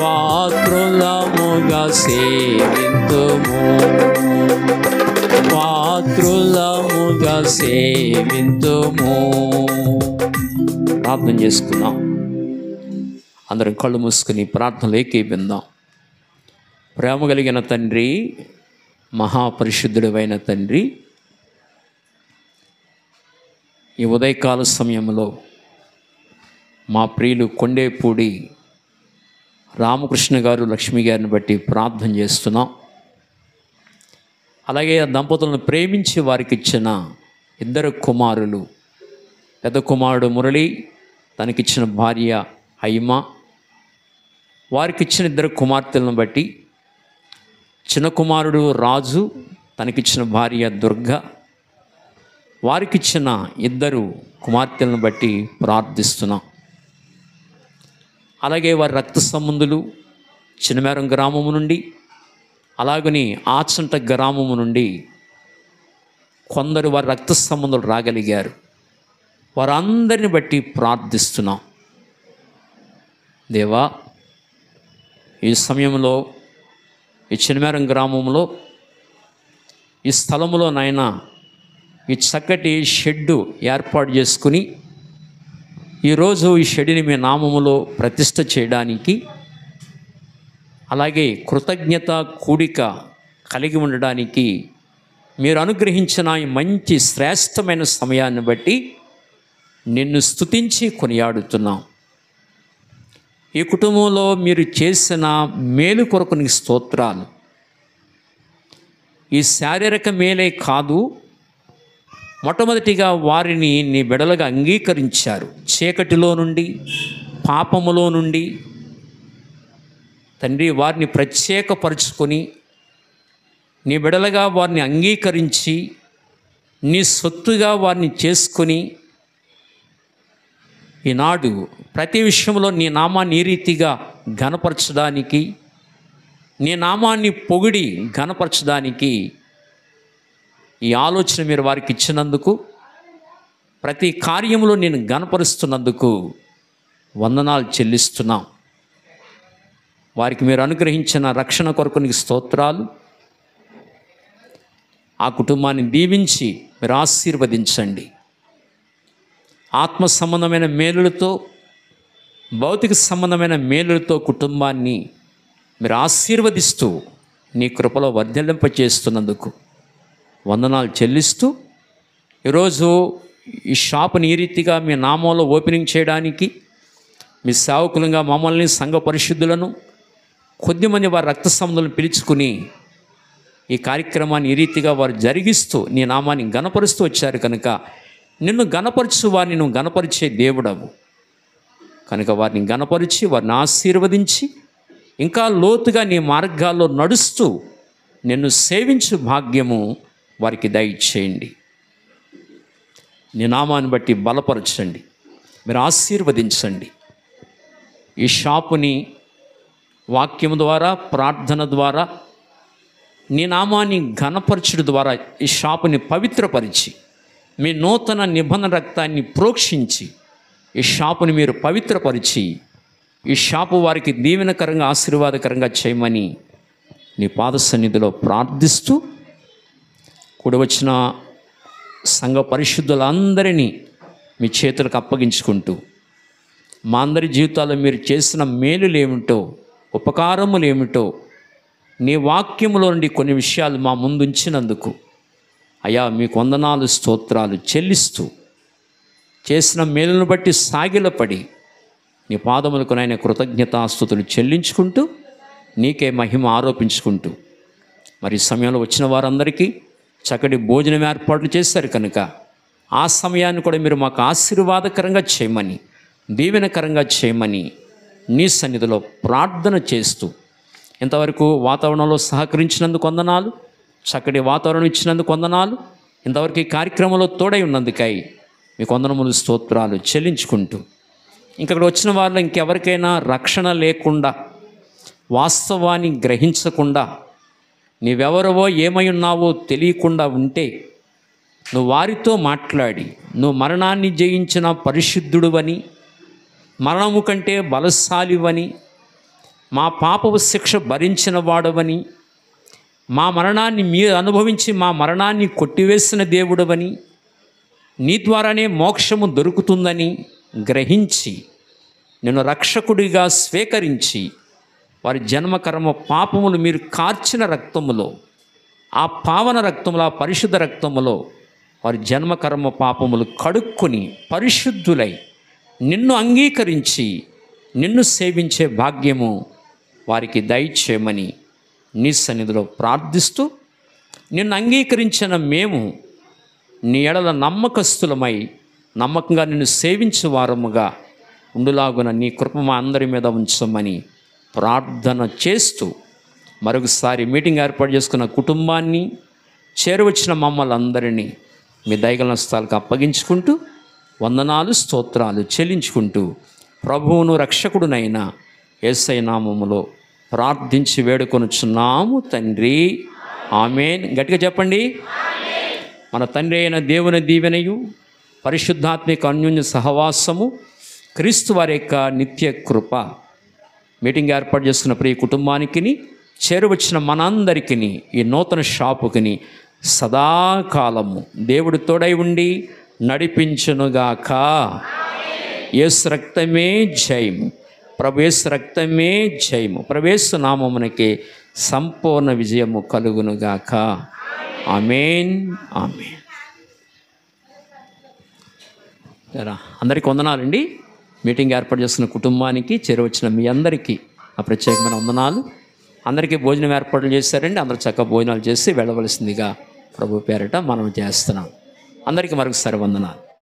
పాత్రులముగా సేవింతుము. పాత్రులముగా సేవింతుము. ప్రార్థన చేసుకుందాం. అందరం కళ్ళు మూసుకుని ప్రార్థనలు ఏకీభిందాం. ప్రేమ కలిగిన తండ్రి, మహాపరిశుద్ధుడైన తండ్రి, ఈ ఉదయకాల సమయంలో మా ప్రియులు కొండేపూడి రామకృష్ణ గారు, లక్ష్మి గారిని బట్టి ప్రార్థన చేస్తున్నాం. అలాగే ఆ దంపతులను ప్రేమించి వారికి ఇచ్చిన ఇద్దరు కుమారులు, పెద్ద కుమారుడు మురళి, తనకిచ్చిన భార్య హైమ, వారికి ఇచ్చిన ఇద్దరు కుమార్తెలను బట్టి, చిన్న కుమారుడు రాజు, తనకిచ్చిన భార్య దుర్గ, వారికిచ్చిన ఇద్దరు కుమార్తెలను బట్టి ప్రార్థిస్తున్నాం. అలాగే వారి రక్త సంబంధులు చిన్నమేరం గ్రామము నుండి, అలాగని ఆచంట గ్రామము నుండి కొందరు వారి రక్త సంబంధులు రాగలిగారు. వారందరిని బట్టి ప్రార్థిస్తున్నాం. దేవా, ఈ సమయంలో ఈ చిన్నమేరం గ్రామంలో ఈ స్థలంలో నాయన ఈ చక్కటి షెడ్డు ఏర్పాటు చేసుకుని ఈరోజు ఈ షెడ్డుని మీ నామములో ప్రతిష్ఠ చేయడానికి, అలాగే కృతజ్ఞత కూడిక కలిగి ఉండడానికి మీరు అనుగ్రహించిన ఈ మంచి శ్రేష్టమైన సమయాన్ని బట్టి నిన్ను స్తుతించి కొనియాడుతున్నాం. ఈ కుటుంబంలో మీరు చేసిన మేలు కొరకు నీకు స్తోత్రాలు. ఈ శారీరక మేలే కాదు, మొట్టమొదటిగా వారిని నీ బిడలుగా అంగీకరించారు. చీకటిలో నుండి, పాపములో నుండి తండ్రి వారిని ప్రత్యేకపరుచుకొని నీ బిడలుగా వారిని అంగీకరించి నీ సొత్తుగా వారిని చేసుకొని ఈనాడు ప్రతి విషయంలో నీ నామాన్ని ఈ రీతిగా ఘనపరచడానికి, నీ నామాన్ని పొగిడి ఘనపరచడానికి ఈ ఆలోచన మీరు వారికి ఇచ్చినందుకు, ప్రతి కార్యంలో నేను ఘనపరుస్తున్నందుకు వందనాలు చెల్లిస్తున్నాం. వారికి మీరు అనుగ్రహించిన రక్షణ కొరకు నీకు స్తోత్రాలు. ఆ కుటుంబాన్ని దీవించి మీరు ఆశీర్వదించండి. ఆత్మ సంబంధమైన మేలులతో, భౌతిక సంబంధమైన మేలులతో కుటుంబాన్ని మీరు ఆశీర్వదిస్తూ నీ కృపలో వర్ధిల్లింపచేస్తున్నందుకు వందనాలు చెల్లిస్తూ, ఈరోజు ఈ షాపుని ఈ రీతిగా మీ నామంలో ఓపెనింగ్ చేయడానికి మీ సేవకులుగా మమ్మల్ని, సంఘ పరిశుద్ధులను, కొద్దిమంది వారి రక్త సంబంధులను పిలుచుకుని ఈ కార్యక్రమాన్ని ఈ రీతిగా వారు జరిగిస్తూ నీ నామాన్ని గణపరుస్తూ వచ్చారు కనుక నిన్ను గణపరచు వారిని నువ్వు గణపరిచే దేవుడవు కనుక వారిని గణపరిచి వారిని ఆశీర్వదించి ఇంకా లోతుగా నీ మార్గాల్లో నడుస్తూ నిన్ను సేవించు భాగ్యము వారికి దయచేయండి. నీ నామాన్ని బట్టి బలపరచండి, మీరు ఆశీర్వదించండి. ఈ షాపుని వాక్యం ద్వారా, ప్రార్థన ద్వారా, నీ నామాన్ని ఘనపరచుడు ద్వారా ఈ షాపుని పవిత్రపరిచి మీ నూతన నిబంధన రక్తాన్ని ప్రోక్షించి ఈ షాపుని మీరు పవిత్రపరిచి ఈ షాపు వారికి దీవెనకరంగా ఆశీర్వాదకరంగా చేయమని నీ పాద సన్నిధిలో ప్రార్థిస్తూ కూడి వచ్చిన సంఘ పరిశుద్ధులందరినీ మీ చేతులకు అప్పగించుకుంటూ మా అందరి జీవితాల్లో మీరు చేసిన మేలులు ఏమిటో, ఉపకారములు ఏమిటో నీ వాక్యములో నుండి కొన్ని విషయాలు మా ముందుంచినందుకు అయ్యా మీకు వందనాలు స్తోత్రాలు చెల్లిస్తూ చేసిన మేలును బట్టి సాగిలపడి నీ పాదములకు నాయన కృతజ్ఞతాస్తుతులు చెల్లించుకుంటూ నీకే మహిమ ఆరోపించుకుంటూ మరి ఈ సమయంలో వచ్చిన వారందరికీ చక్కటి భోజనం ఏర్పాట్లు చేశారు కనుక ఆ సమయాన్ని కూడా మీరు మాకు ఆశీర్వాదకరంగా చేయమని దీవెనకరంగా చేయమని నీ సన్నిధిలో ప్రార్థన చేస్తూ ఇంతవరకు వాతావరణంలో సహకరించినందుకు వందనాలు, చక్కటి వాతావరణం ఇచ్చినందుకు వందనాలు, ఇంతవరకు ఈ కార్యక్రమంలో తోడై ఉన్నందుకై మీకు వందనములు స్తోత్రాలు చెల్లించుకుంటూ ఇక్కడ వచ్చిన వాళ్ళు ఇంకెవరికైనా రక్షణ లేకుండా, వాస్తవాన్ని గ్రహించకుండా, నీవెవరవో ఏమై ఉన్నావో తెలియకుండా ఉంటే నువ్వు వారితో మాట్లాడి నువ్వు మరణాన్ని జయించిన పరిశుద్ధుడువని, మరణము కంటే బలశాలివని, మా పాపపు శిక్ష భరించిన వాడవని, మా మరణాన్ని మీరు అనుభవించి మా మరణాన్ని కొట్టివేసిన దేవుడవని, నీ ద్వారానే మోక్షము దొరుకుతుందని గ్రహించి నిన్ను రక్షకుడిగా స్వీకరించి వారి జన్మకర్మ పాపములు మీరు కార్చిన రక్తములో, ఆ పావన రక్తములో, ఆ పరిశుద్ధ రక్తములో వారి జన్మకర్మ పాపములు కడుక్కొని పరిశుద్ధులై నిన్ను అంగీకరించి నిన్ను సేవించే భాగ్యము వారికి దయచేయమని నీ సన్నిధిలో ప్రార్థిస్తూ నిన్ను అంగీకరించిన మేము నీ ఎడల నమ్మకస్తులమై నమ్మకంగా నిన్ను సేవించే వారముగా ఉండులాగున నీ కృప మా అందరి మీద ఉంచమని ప్రార్థన చేస్తూ మరొకసారి మీటింగ్ ఏర్పాటు చేసుకున్న కుటుంబాన్ని, చేరువచ్చిన మమ్మల్ని అందరినీ మీ దయగల స్థలాలకు అప్పగించుకుంటూ వందనాలు స్తోత్రాలు చెల్లించుకుంటూ ప్రభువును రక్షకుడునైన యేసయ్య నామములో ప్రార్థించి వేడుకొనుచున్నాము తండ్రి, ఆమేన్. గట్టిగా చెప్పండి. మన తండ్రి అయిన దేవుని దీవెనయు పరిశుద్ధాత్మిక అన్యోన్య సహవాసము క్రీస్తు వారి యొక్క నిత్య కృప మీటింగ్ ఏర్పాటు చేసుకున్న ప్రియ కుటుంబానికి, చేరువచ్చిన మనందరికీ, ఈ నూతన షాపుకిని సదాకాలము దేవుడు తోడై ఉండి నడిపించునుగాక. యేసు రక్తమే జయము, ప్రభు యేసు రక్తమే జయము, ప్రభు యేసు నామమునకే సంపూర్ణ విజయము కలుగునుగాక. ఆమేన్, ఆమేన్. అందరికీ వందనాలండి. మీటింగ్ ఏర్పాటు చేస్తున్న కుటుంబానికి, చేరువచ్చిన మీ అందరికీ ఆ ప్రత్యేకమైన వందనాలు. అందరికీ భోజనం ఏర్పాట్లు చేశారండి. అందరూ చక్కగా భోజనాలు చేసి వెళ్ళవలసిందిగా ప్రభు పేరిట మనం చేస్తున్నాం. అందరికీ మరొకసారి వందనాలు.